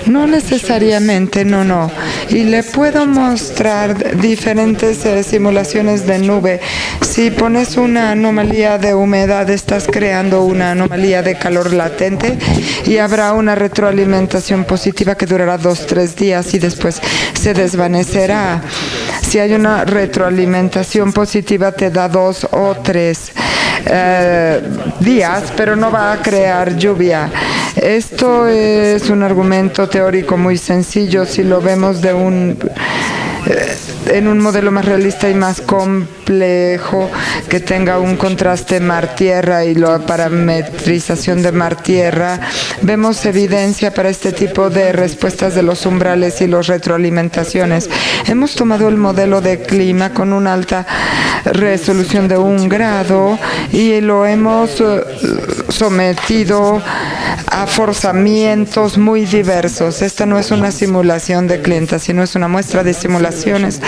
No necesariamente, no. Y le puedo mostrar diferentes simulaciones de nube. Si pones una anomalía de humedad, estás creando una anomalía de calor latente y habrá una retroalimentación positiva que durará 2 o 3 días y después se desvanecerá. Si hay una retroalimentación positiva, te da 2 o 3 días, pero no va a crear lluvia. Esto es un argumento teórico muy sencillo si lo vemos en un modelo más realista y más complejo que tenga un contraste mar-tierra y la parametrización de mar-tierra. Vemos evidencia para este tipo de respuestas de los umbrales y las retroalimentaciones. Hemos tomado el modelo de clima con una alta resolución de 1 grado y lo hemos sometido a forzamientos muy diversos. Esta no es una simulación de clientes, sino es una muestra de simulaciones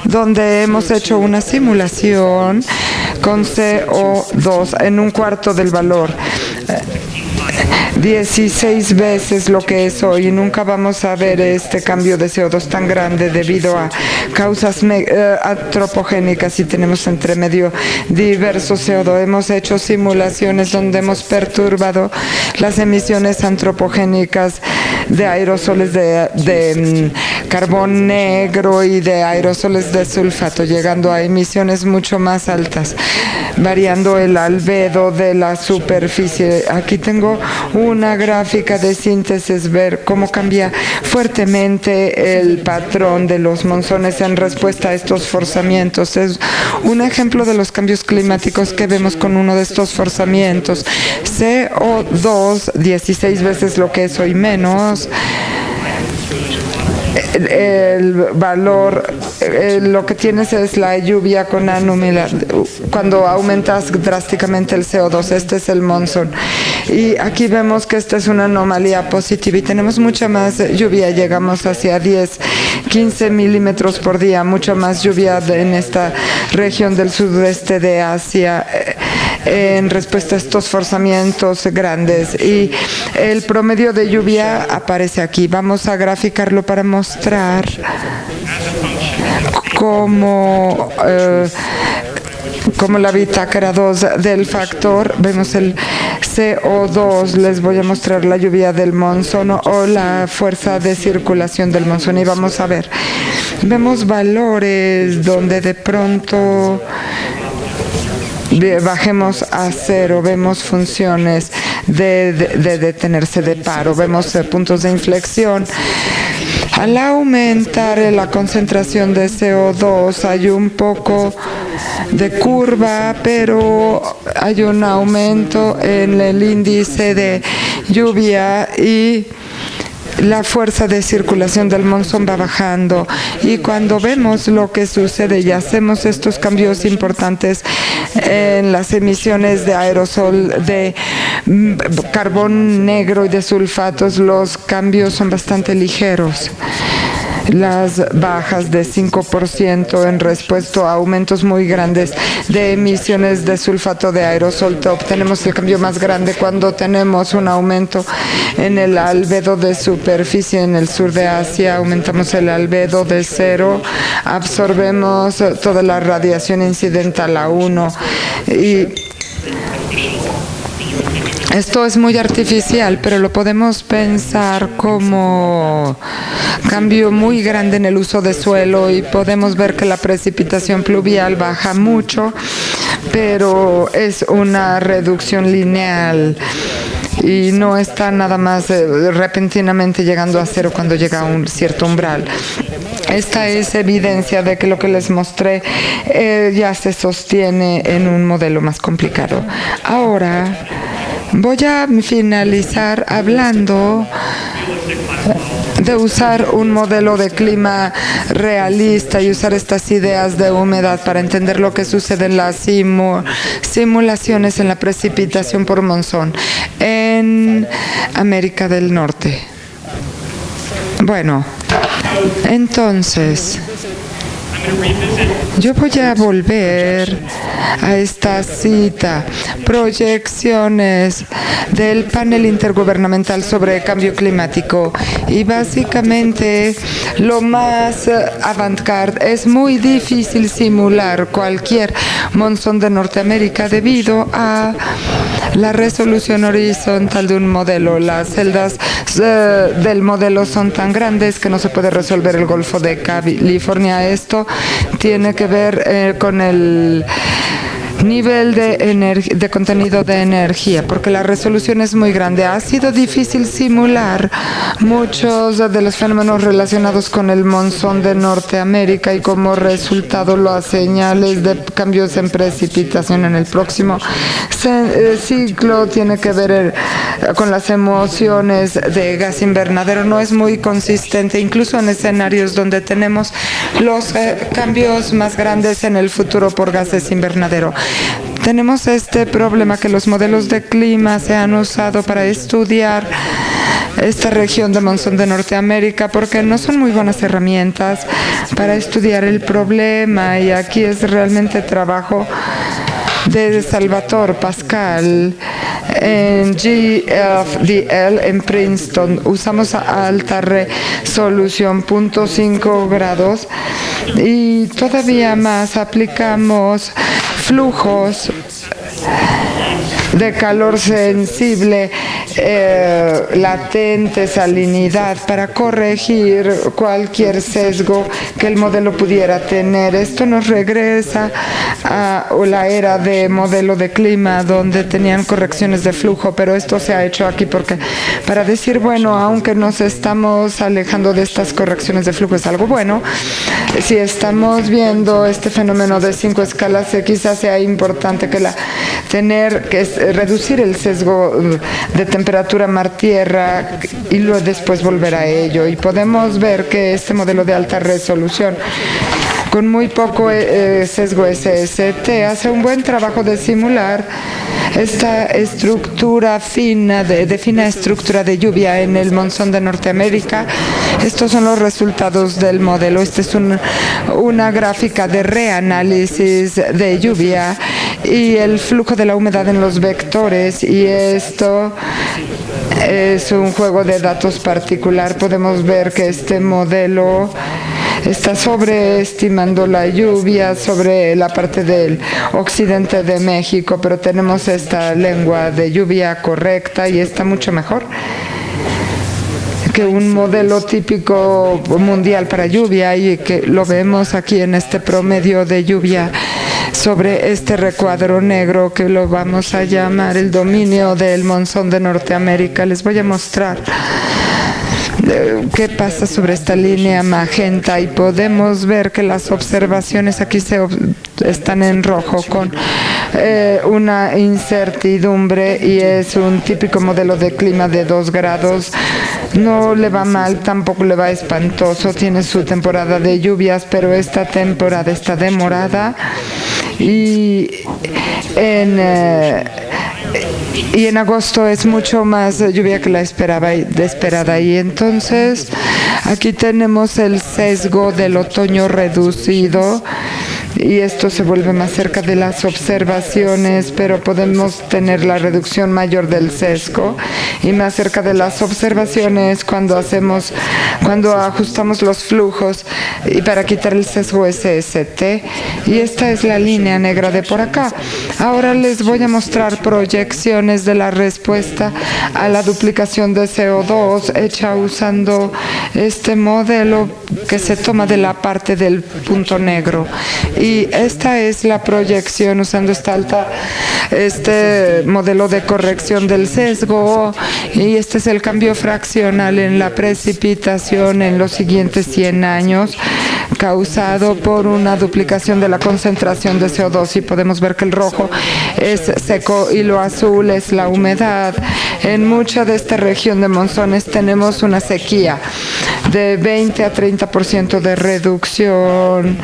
donde hemos hecho una simulación con CO2 en 1/4 del valor. 16 veces lo que es hoy. Nunca vamos a ver este cambio de CO2 tan grande debido a causas antropogénicas y tenemos entre medio diversos CO2. Hemos hecho simulaciones donde hemos perturbado las emisiones antropogénicas de aerosoles de carbón negro y de aerosoles de sulfato, llegando a emisiones mucho más altas, variando el albedo de la superficie. Aquí tengo una gráfica de síntesis, ver cómo cambia fuertemente el patrón de los monzones en respuesta a estos forzamientos. Es un ejemplo de los cambios climáticos que vemos con uno de estos forzamientos. CO2, 16 veces lo que es hoy menos. El valor, lo que tienes es la lluvia con anomalía. Cuando aumentas drásticamente el CO2, este es el monzón. Y aquí vemos que esta es una anomalía positiva y tenemos mucha más lluvia, llegamos hacia 10, 15 milímetros por día, mucha más lluvia en esta región del sudeste de Asia en respuesta a estos forzamientos grandes. Y el promedio de lluvia aparece aquí. Vamos a graficarlo para mostrar cómo la bitácora 2 del factor. Vemos el CO2, les voy a mostrar la lluvia del monzón o la fuerza de circulación del monzón y vamos a ver. Vemos valores donde de pronto bajemos a cero, vemos funciones de detenerse de paro, vemos puntos de inflexión. Al aumentar la concentración de CO2 hay un poco de curva, pero hay un aumento en el índice de lluvia y la fuerza de circulación del monzón va bajando, y cuando vemos lo que sucede y hacemos estos cambios importantes en las emisiones de aerosol, de carbón negro y de sulfatos, los cambios son bastante ligeros. Las bajas de 5% en respuesta a aumentos muy grandes de emisiones de sulfato de aerosol. Obtenemos el cambio más grande cuando tenemos un aumento en el albedo de superficie en el sur de Asia. Aumentamos el albedo de 0, absorbemos toda la radiación incidental a 1 y esto es muy artificial, pero lo podemos pensar como cambio muy grande en el uso de suelo, y podemos ver que la precipitación pluvial baja mucho, pero es una reducción lineal y no está nada más repentinamente llegando a cero cuando llega a un cierto umbral. Esta es evidencia de que lo que les mostré ya se sostiene en un modelo más complicado. Ahora voy a finalizar hablando de usar un modelo de clima realista y usar estas ideas de humedad para entender lo que sucede en las simulaciones en la precipitación por monzón en América del Norte. Bueno, entonces yo voy a volver a esta cita, proyecciones del panel intergubernamental sobre cambio climático, y básicamente lo más avant-garde, es muy difícil simular cualquier monzón de Norteamérica debido a la resolución horizontal de un modelo. Las celdas del modelo son tan grandes que no se puede resolver el Golfo de California. Esto tiene que ver con el nivel de contenido de energía, porque la resolución es muy grande. Ha sido difícil simular muchos de los fenómenos relacionados con el monzón de Norteamérica, y como resultado las señales de cambios en precipitación en el próximo ciclo tiene que ver con las emociones de gas invernadero. No es muy consistente, incluso en escenarios donde tenemos los cambios más grandes en el futuro por gases invernadero. Tenemos este problema que los modelos de clima se han usado para estudiar esta región de monzón de Norteamérica, porque no son muy buenas herramientas para estudiar el problema, y aquí es realmente trabajo de Salvatore Pascal en GFDL en Princeton. Usamos alta resolución, 0.5 grados, y todavía más aplicamos flujos de calor sensible, latente, salinidad, para corregir cualquier sesgo que el modelo pudiera tener. Esto nos regresa a la era de modelo de clima, donde tenían correcciones de flujo, pero esto se ha hecho aquí porque, para decir, bueno, aunque nos estamos alejando de estas correcciones de flujo, es algo bueno. Si estamos viendo este fenómeno de 5 escalas, quizás sea importante que reducir el sesgo de temperatura mar-tierra y luego después volver a ello. Y podemos ver que este modelo de alta resolución con muy poco sesgo SST hace un buen trabajo de simular esta estructura fina, de fina estructura de lluvia en el monzón de Norteamérica. Estos son los resultados del modelo. Esta es una gráfica de reanálisis de lluvia y el flujo de la humedad en los vectores, y esto es un juego de datos particular. Podemos ver que este modelo está sobreestimando la lluvia sobre la parte del occidente de México, pero tenemos esta lengua de lluvia correcta y está mucho mejor que un modelo típico mundial para lluvia, y que lo vemos aquí en este promedio de lluvia sobre este recuadro negro que lo vamos a llamar el dominio del monzón de Norteamérica. Les voy a mostrar qué pasa sobre esta línea magenta y podemos ver que las observaciones aquí están en rojo con una incertidumbre, y es un típico modelo de clima de 2 grados. No le va mal, tampoco le va espantoso, tiene su temporada de lluvias, pero esta temporada está demorada y en agosto es mucho más lluvia que la esperada. Y entonces aquí tenemos el sesgo del otoño reducido, y esto se vuelve más cerca de las observaciones, pero podemos tener la reducción mayor del sesgo y más cerca de las observaciones cuando ajustamos los flujos y para quitar el sesgo SST. Y esta es la línea negra de por acá. Ahora les voy a mostrar proyecciones de la respuesta a la duplicación de CO2 hecha usando este modelo que se toma de la parte del punto negro. Y esta es la proyección usando este modelo de corrección del sesgo, y este es el cambio fraccional en la precipitación en los siguientes 100 años causado por una duplicación de la concentración de CO2, y podemos ver que el rojo es seco y lo azul es la humedad. En mucha de esta región de monzones tenemos una sequía de 20 a 30% de reducción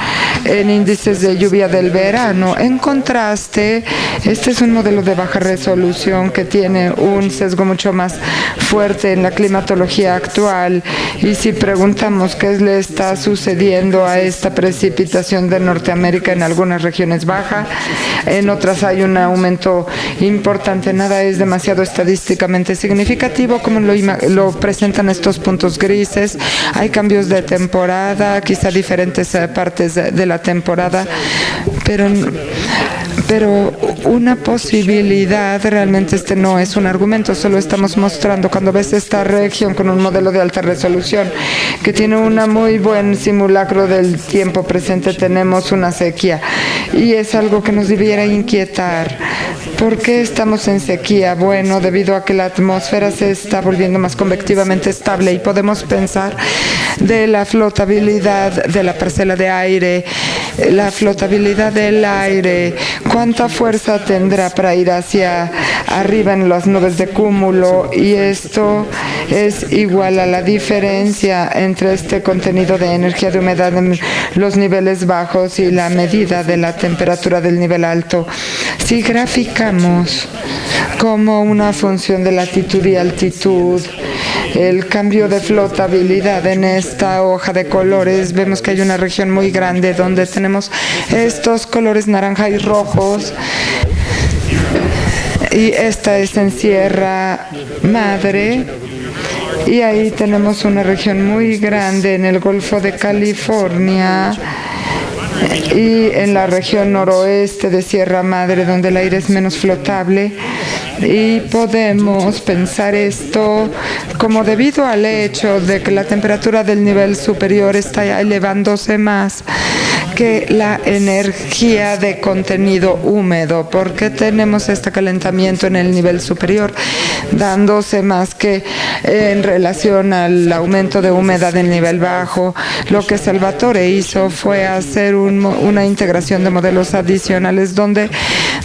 en índices de lluvia del verano. En contraste, este es un modelo de baja resolución que tiene un sesgo mucho más fuerte en la climatología actual, y si preguntamos qué le está sucediendo a esta precipitación de Norteamérica, en algunas regiones baja, en otras hay un aumento importante. Nada es demasiado estadísticamente significativo como lo presentan estos puntos grises. Hay cambios de temporada, quizá diferentes partes de la temporada, pero una posibilidad, realmente este no es un argumento, solo estamos mostrando, cuando ves esta región con un modelo de alta resolución que tiene un muy buen simulacro del tiempo presente, tenemos una sequía, y es algo que nos debiera inquietar. ¿Por qué estamos en sequía? Bueno, debido a que la atmósfera se está volviendo más convectivamente estable, y podemos pensar de la flotabilidad de la parcela de aire. La flotabilidad del aire, ¿cuánta fuerza tendrá para ir hacia arriba en las nubes de cúmulo? Y esto es igual a la diferencia entre este contenido de energía de humedad en los niveles bajos y la medida de la temperatura del nivel alto. Si graficamos como una función de latitud y altitud el cambio de flotabilidad en esta hoja de colores, vemos que hay una región muy grande donde tenemos estos colores naranja y rojos, y esta es en Sierra Madre, y ahí tenemos una región muy grande en el Golfo de California y en la región noroeste de Sierra Madre, donde el aire es menos flotable. Y podemos pensar esto como debido al hecho de que la temperatura del nivel superior está elevándose más que la energía de contenido húmedo. ¿Por qué tenemos este calentamiento en el nivel superior? Dándose más que en relación al aumento de humedad del nivel bajo. Lo que Salvatore hizo fue hacer una integración de modelos adicionales donde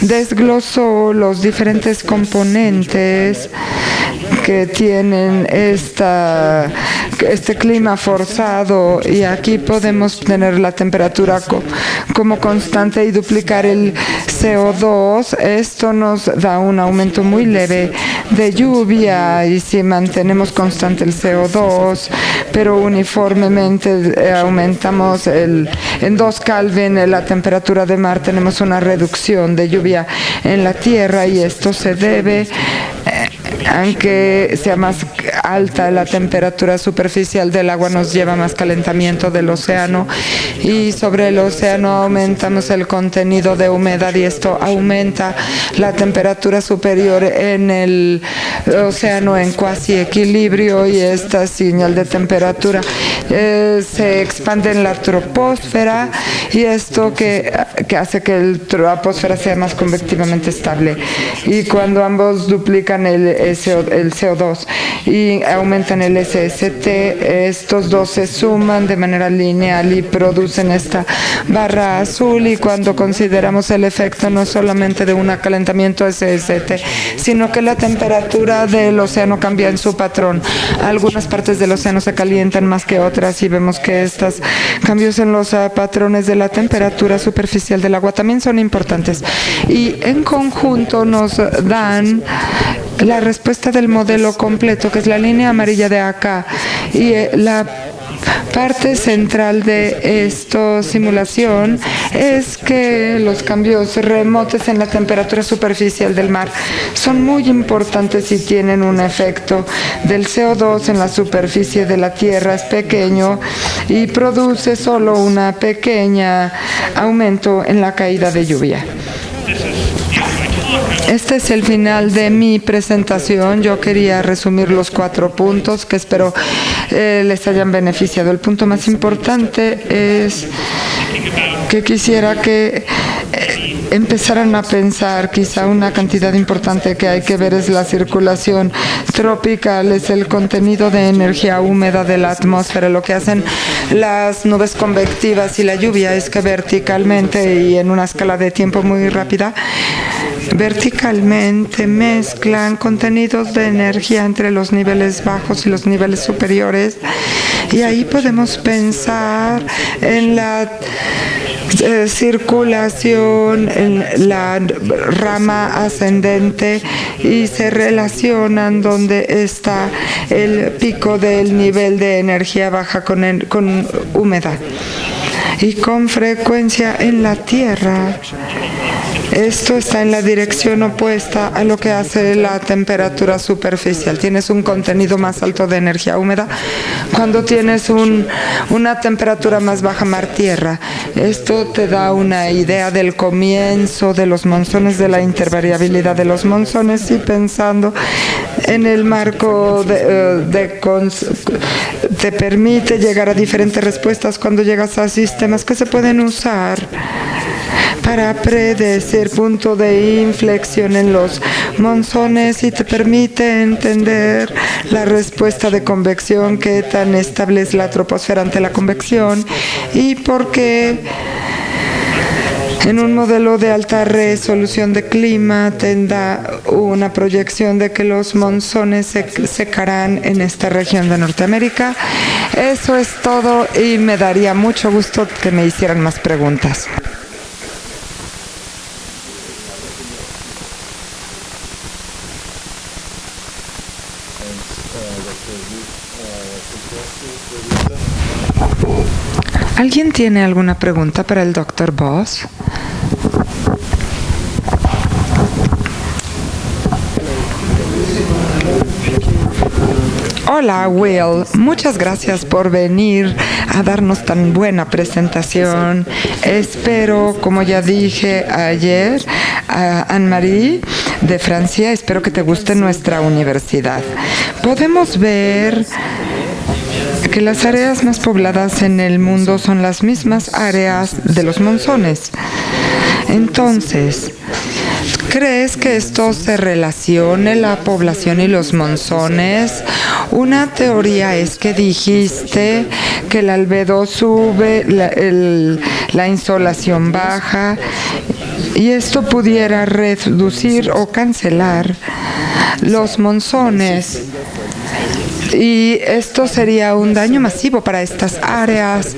desglosó los diferentes componentes que tienen este clima forzado, y aquí podemos tener la temperatura como constante y duplicar el CO2. Esto nos da un aumento muy leve de lluvia, y si mantenemos constante el CO2 pero uniformemente aumentamos en 2 Kelvin la temperatura de mar, tenemos una reducción de lluvia en la Tierra, y esto se debe aunque sea más alta la temperatura superficial del agua, nos lleva más calentamiento del océano, y sobre el océano aumentamos el contenido de humedad y esto aumenta la temperatura superior en el océano en cuasi equilibrio, y esta señal de temperatura se expande en la troposfera, y esto que hace que la troposfera sea más convectivamente estable. Y cuando ambos duplican el CO2 y aumentan el SST, estos dos se suman de manera lineal y producen esta barra azul. Y cuando consideramos el efecto no solamente de un calentamiento SST, sino que la temperatura del océano cambia en su patrón. Algunas partes del océano se calientan más que otras, y vemos que estos cambios en los patrones de la temperatura superficial del agua también son importantes, y en conjunto nos dan la respuesta del modelo completo, que es la línea amarilla de acá, y la parte central de esta simulación es que los cambios remotos en la temperatura superficial del mar son muy importantes y tienen un efecto del CO2 en la superficie de la Tierra. Es pequeño y produce solo una pequeña aumento en la caída de lluvia. Este es el final de mi presentación. Yo quería resumir los 4 puntos que espero les hayan beneficiado. El punto más importante es que quisiera que empezaran a pensar, quizá una cantidad importante que hay que ver es la circulación tropical, es el contenido de energía húmeda de la atmósfera. Lo que hacen las nubes convectivas y la lluvia es que verticalmente y en una escala de tiempo muy rápida, verticalmente mezclan contenidos de energía entre los niveles bajos y los niveles superiores, y ahí podemos pensar en la circulación en la rama ascendente, y se relacionan donde está el pico del nivel de energía baja con humedad. Y con frecuencia en la Tierra esto está en la dirección opuesta a lo que hace la temperatura superficial. Tienes un contenido más alto de energía húmeda cuando tienes una temperatura más baja mar-tierra. Esto te da una idea del comienzo de los monzones, de la intervariabilidad de los monzones, y pensando en el marco te permite llegar a diferentes respuestas cuando llegas a sistemas que se pueden usar para predecir punto de inflexión en los monzones, y te permite entender la respuesta de convección, qué tan estable es la troposfera ante la convección, y por qué en un modelo de alta resolución de clima tendrá una proyección de que los monzones se secarán en esta región de Norteamérica. Eso es todo, y me daría mucho gusto que me hicieran más preguntas. ¿Alguien tiene alguna pregunta para el Dr. Boss? Hola, Will. Muchas gracias por venir a darnos tan buena presentación. Espero, como ya dije ayer a Anne-Marie de Francia, espero que te guste nuestra universidad. Podemos ver que las áreas más pobladas en el mundo son las mismas áreas de los monzones. Entonces, ¿crees que esto se relacione la población y los monzones? Una teoría es que dijiste que el albedo sube, la insolación baja, y esto pudiera reducir o cancelar los monzones. Y esto sería un daño masivo para estas áreas.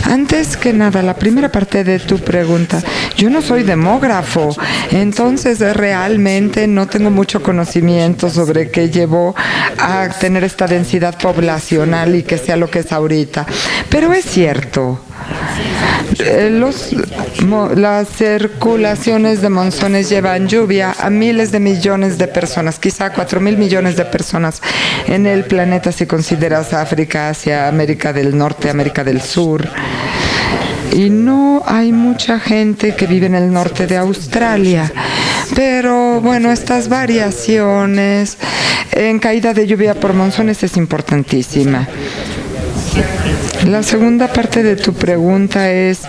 Antes que nada, la primera parte de tu pregunta. Yo no soy demógrafo, entonces realmente no tengo mucho conocimiento sobre qué llevó a tener esta densidad poblacional y que sea lo que es ahorita. Pero es cierto. Las circulaciones de monzones llevan lluvia a miles de millones de personas, quizá 4.000 millones de personas en el planeta si consideras África, Asia, América del Norte, América del Sur. Y no hay mucha gente que vive en el norte de Australia. Pero bueno, estas variaciones en caída de lluvia por monzones es importantísima. La segunda parte de tu pregunta es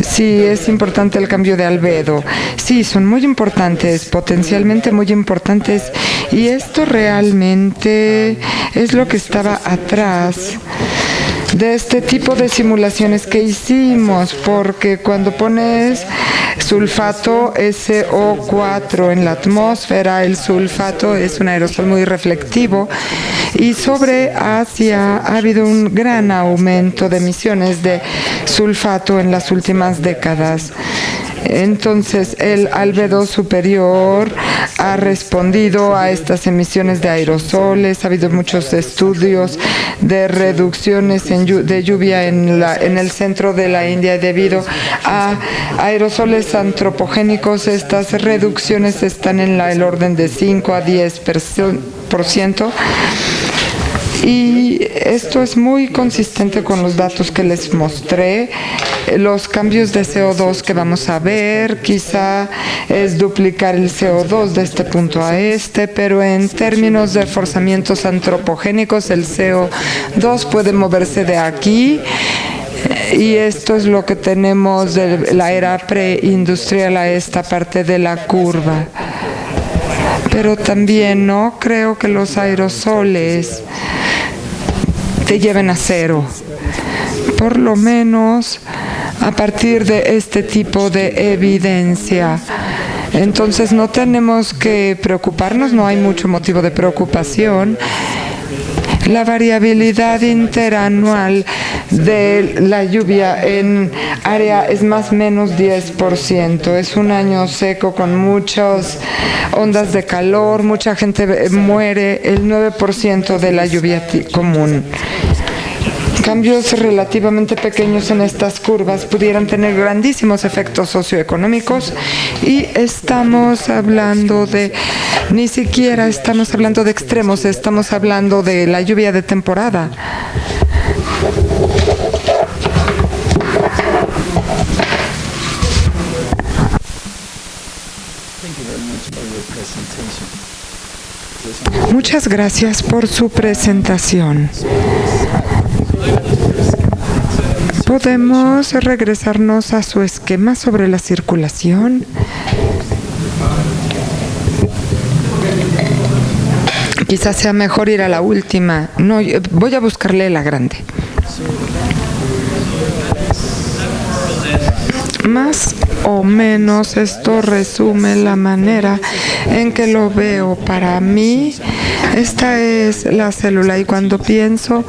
si es importante el cambio de albedo. Sí, son muy importantes, potencialmente muy importantes, y esto realmente es lo que estaba atrás de este tipo de simulaciones que hicimos, porque cuando pones sulfato SO4 en la atmósfera, el sulfato es un aerosol muy reflectivo, y sobre Asia ha habido un gran aumento de emisiones de sulfato en las últimas décadas. Entonces, el albedo superior ha respondido a estas emisiones de aerosoles. Ha habido muchos estudios de reducciones de lluvia en el centro de la India debido a aerosoles antropogénicos. Estas reducciones están en el orden de 5 a 10%. Y esto es muy consistente con los datos que les mostré. Los cambios de CO2 que vamos a ver quizá es duplicar el CO2 de este punto a este, pero en términos de forzamientos antropogénicos el CO2 puede moverse de aquí. Y esto es lo que tenemos de la era preindustrial a esta parte de la curva. Pero también no creo que los aerosoles te lleven a cero, por lo menos a partir de este tipo de evidencia. Entonces no tenemos que preocuparnos, no hay mucho motivo de preocupación. La variabilidad interanual de la lluvia en área es más o menos 10%. Es un año seco con muchas ondas de calor, mucha gente muere, el 9% de la lluvia común. Cambios relativamente pequeños en estas curvas pudieran tener grandísimos efectos socioeconómicos, y ni siquiera estamos hablando de extremos, estamos hablando de la lluvia de temporada. Muchas gracias por su presentación. ¿Podemos regresarnos a su esquema sobre la circulación? Quizás sea mejor ir a la última. No, voy a buscarle la grande. Más o menos esto resume la manera en que lo veo. Para mí, esta es la célula, y cuando pienso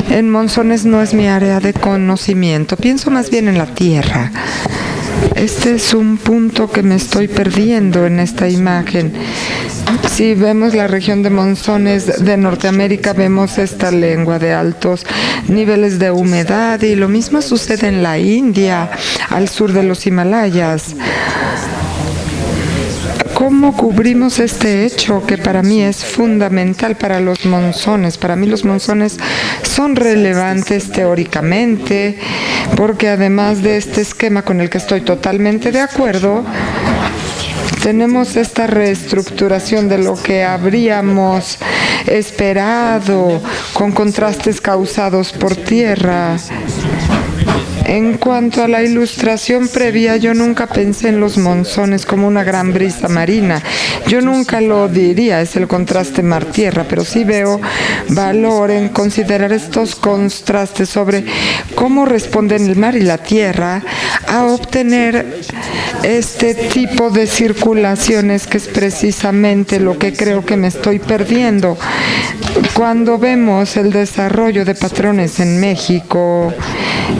en monzones no es mi área de conocimiento, pienso más bien en la Tierra. Este es un punto que me estoy perdiendo en esta imagen. Si vemos la región de monzones de Norteamérica, vemos esta lengua de altos niveles de humedad, y lo mismo sucede en la India, al sur de los Himalayas. ¿Cómo cubrimos este hecho que para mí es fundamental para los monzones? Para mí los monzones son relevantes teóricamente, porque además de este esquema con el que estoy totalmente de acuerdo, tenemos esta reestructuración de lo que habríamos esperado con contrastes causados por tierra. En cuanto a la ilustración previa, yo nunca pensé en los monzones como una gran brisa marina. Yo nunca lo diría, es el contraste mar-tierra, pero sí veo valor en considerar estos contrastes sobre cómo responden el mar y la tierra a obtener este tipo de circulaciones, que es precisamente lo que creo que me estoy perdiendo. Cuando vemos el desarrollo de patrones en México,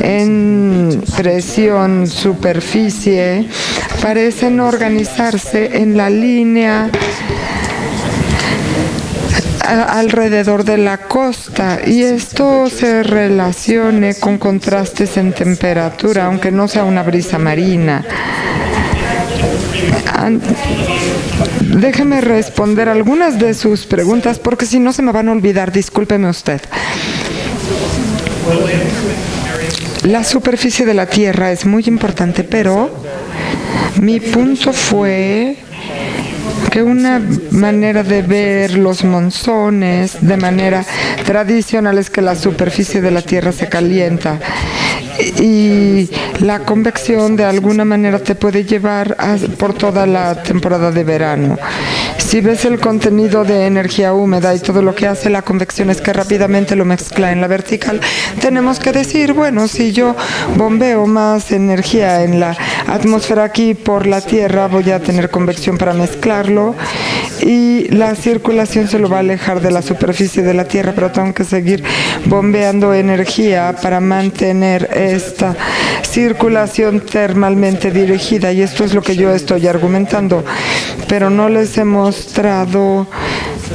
en presión, superficie, parecen organizarse en la línea alrededor de la costa, y esto se relacione con contrastes en temperatura, aunque no sea una brisa marina. Déjeme responder algunas de sus preguntas, porque si no se me van a olvidar. Discúlpeme usted. La superficie de la Tierra es muy importante, pero mi punto fue que una manera de ver los monzones de manera tradicional es que la superficie de la Tierra se calienta, y la convección de alguna manera te puede llevar por toda la temporada de verano. Si ves el contenido de energía húmeda y todo lo que hace la convección es que rápidamente lo mezcla en la vertical, tenemos que decir, bueno, si yo bombeo más energía en la atmósfera aquí por la Tierra, voy a tener convección para mezclarlo, y la circulación se lo va a alejar de la superficie de la Tierra, pero tengo que seguir bombeando energía para mantener esta circulación termalmente dirigida, y esto es lo que yo estoy argumentando, pero no les he mostrado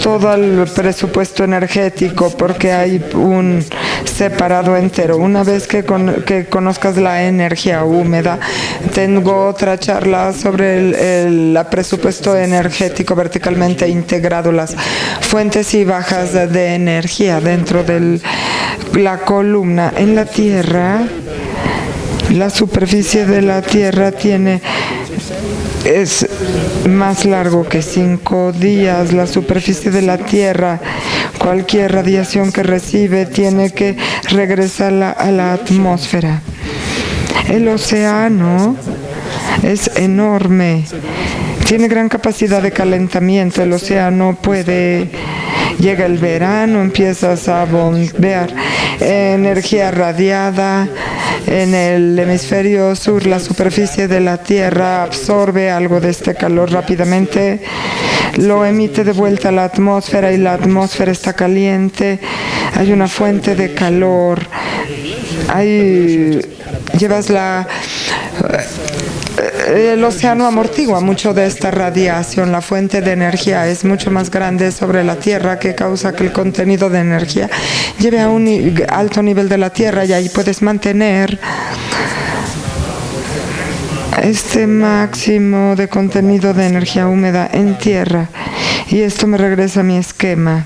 todo el presupuesto energético porque hay un separado entero. Una vez que conozcas la energía húmeda, tengo otra charla sobre el presupuesto energético verticalmente integrado, las fuentes y bajas de energía dentro de la columna. En la Tierra, la superficie de la Tierra es más largo que 5 días. La superficie de la Tierra, cualquier radiación que recibe tiene que regresar a la atmósfera. El océano es enorme, tiene gran capacidad de calentamiento. El océano llega el verano, empiezas a bombear energía radiada. En el hemisferio sur, la superficie de la Tierra absorbe algo de este calor rápidamente, lo emite de vuelta a la atmósfera, y la atmósfera está caliente. Hay una fuente de calor. El océano amortigua mucho de esta radiación. La fuente de energía es mucho más grande sobre la Tierra, que causa que el contenido de energía lleve a un alto nivel de la Tierra, y ahí puedes mantener este máximo de contenido de energía húmeda en Tierra. Y esto me regresa a mi esquema.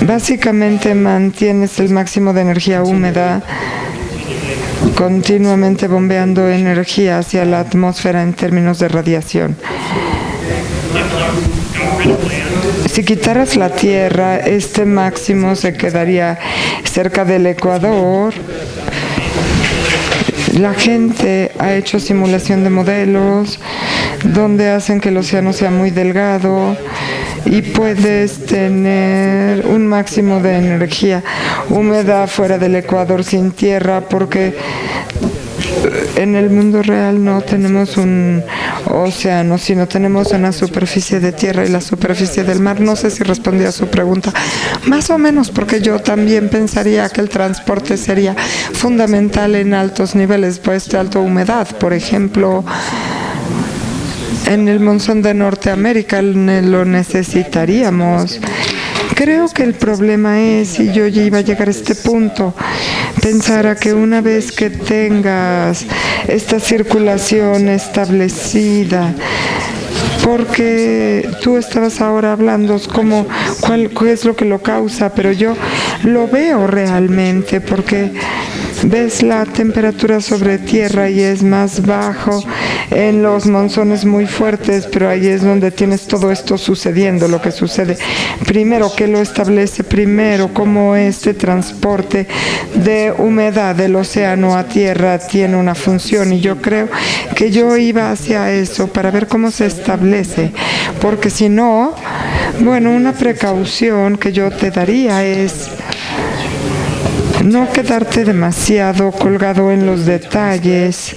Básicamente mantienes el máximo de energía húmeda continuamente bombeando energía hacia la atmósfera en términos de radiación. Si quitaras la Tierra, este máximo se quedaría cerca del Ecuador. La gente ha hecho simulación de modelos donde hacen que el océano sea muy delgado, y puedes tener un máximo de energía húmeda fuera del Ecuador sin tierra, porque en el mundo real no tenemos un océano, sino tenemos una superficie de tierra y la superficie del mar. No sé si respondí a su pregunta. Más o menos, porque yo también pensaría que el transporte sería fundamental en altos niveles, pues de alta humedad. Por ejemplo, en el monzón de Norteamérica lo necesitaríamos. Creo que el problema es, y yo ya iba a llegar a este punto, pensar a que una vez que tengas esta circulación establecida, porque tú estabas ahora hablando como qué es lo que lo causa, pero yo lo veo realmente, porque ves la temperatura sobre tierra y es más bajo en los monzones muy fuertes, pero ahí es donde tienes todo esto sucediendo. Lo que sucede primero, ¿qué lo establece primero? Cómo este transporte de humedad del océano a tierra tiene una función, y yo creo que yo iba hacia eso para ver cómo se establece, porque si no, bueno, una precaución que yo te daría es no quedarte demasiado colgado en los detalles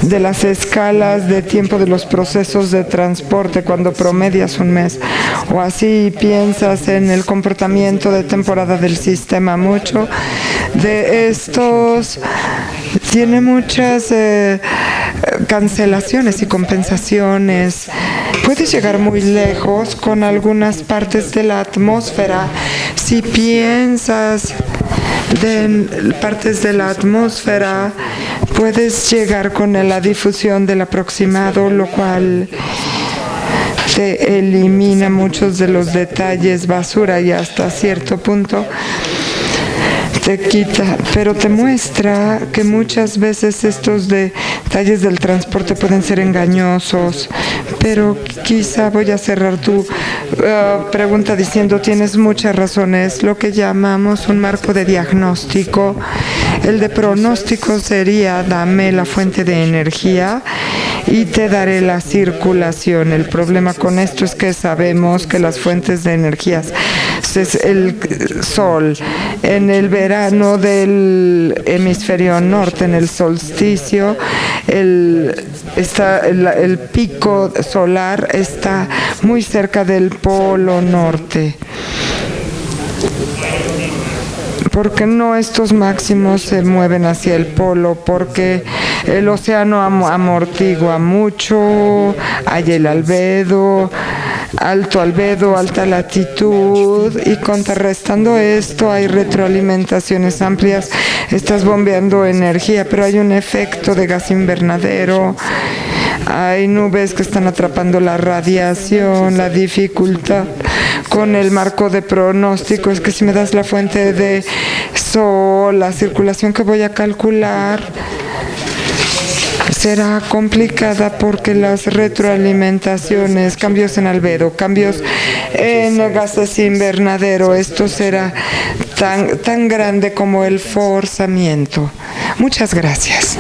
de las escalas de tiempo de los procesos de transporte cuando promedias un mes, o así piensas en el comportamiento de temporada del sistema. Mucho de estos tiene muchas cancelaciones y compensaciones puedes llegar muy lejos con algunas partes de la atmósfera. Si piensas de partes de la atmósfera, puedes llegar con la difusión del aproximado, lo cual te elimina muchos de los detalles basura y hasta cierto punto te quita, pero te muestra que muchas veces estos detalles del transporte pueden ser engañosos. Pero quizá voy a cerrar tu pregunta diciendo, tienes muchas razones, lo que llamamos un marco de diagnóstico. El de pronóstico sería, dame la fuente de energía y te daré la circulación. El problema con esto es que sabemos que las fuentes de energías es el sol. En el verano del hemisferio norte, en el solsticio, el pico solar está muy cerca del polo norte. ¿Por qué no estos máximos se mueven hacia el polo? Porque el océano amortigua mucho, hay el albedo, alto albedo, alta latitud, y contrarrestando esto hay retroalimentaciones amplias. Estás bombeando energía, pero hay un efecto de gas invernadero. Hay nubes que están atrapando la radiación. La dificultad con el marco de pronóstico es que si me das la fuente de sol, la circulación que voy a calcular será complicada porque las retroalimentaciones, cambios en albedo, cambios en gases invernadero, esto será tan grande como el forzamiento. Muchas gracias.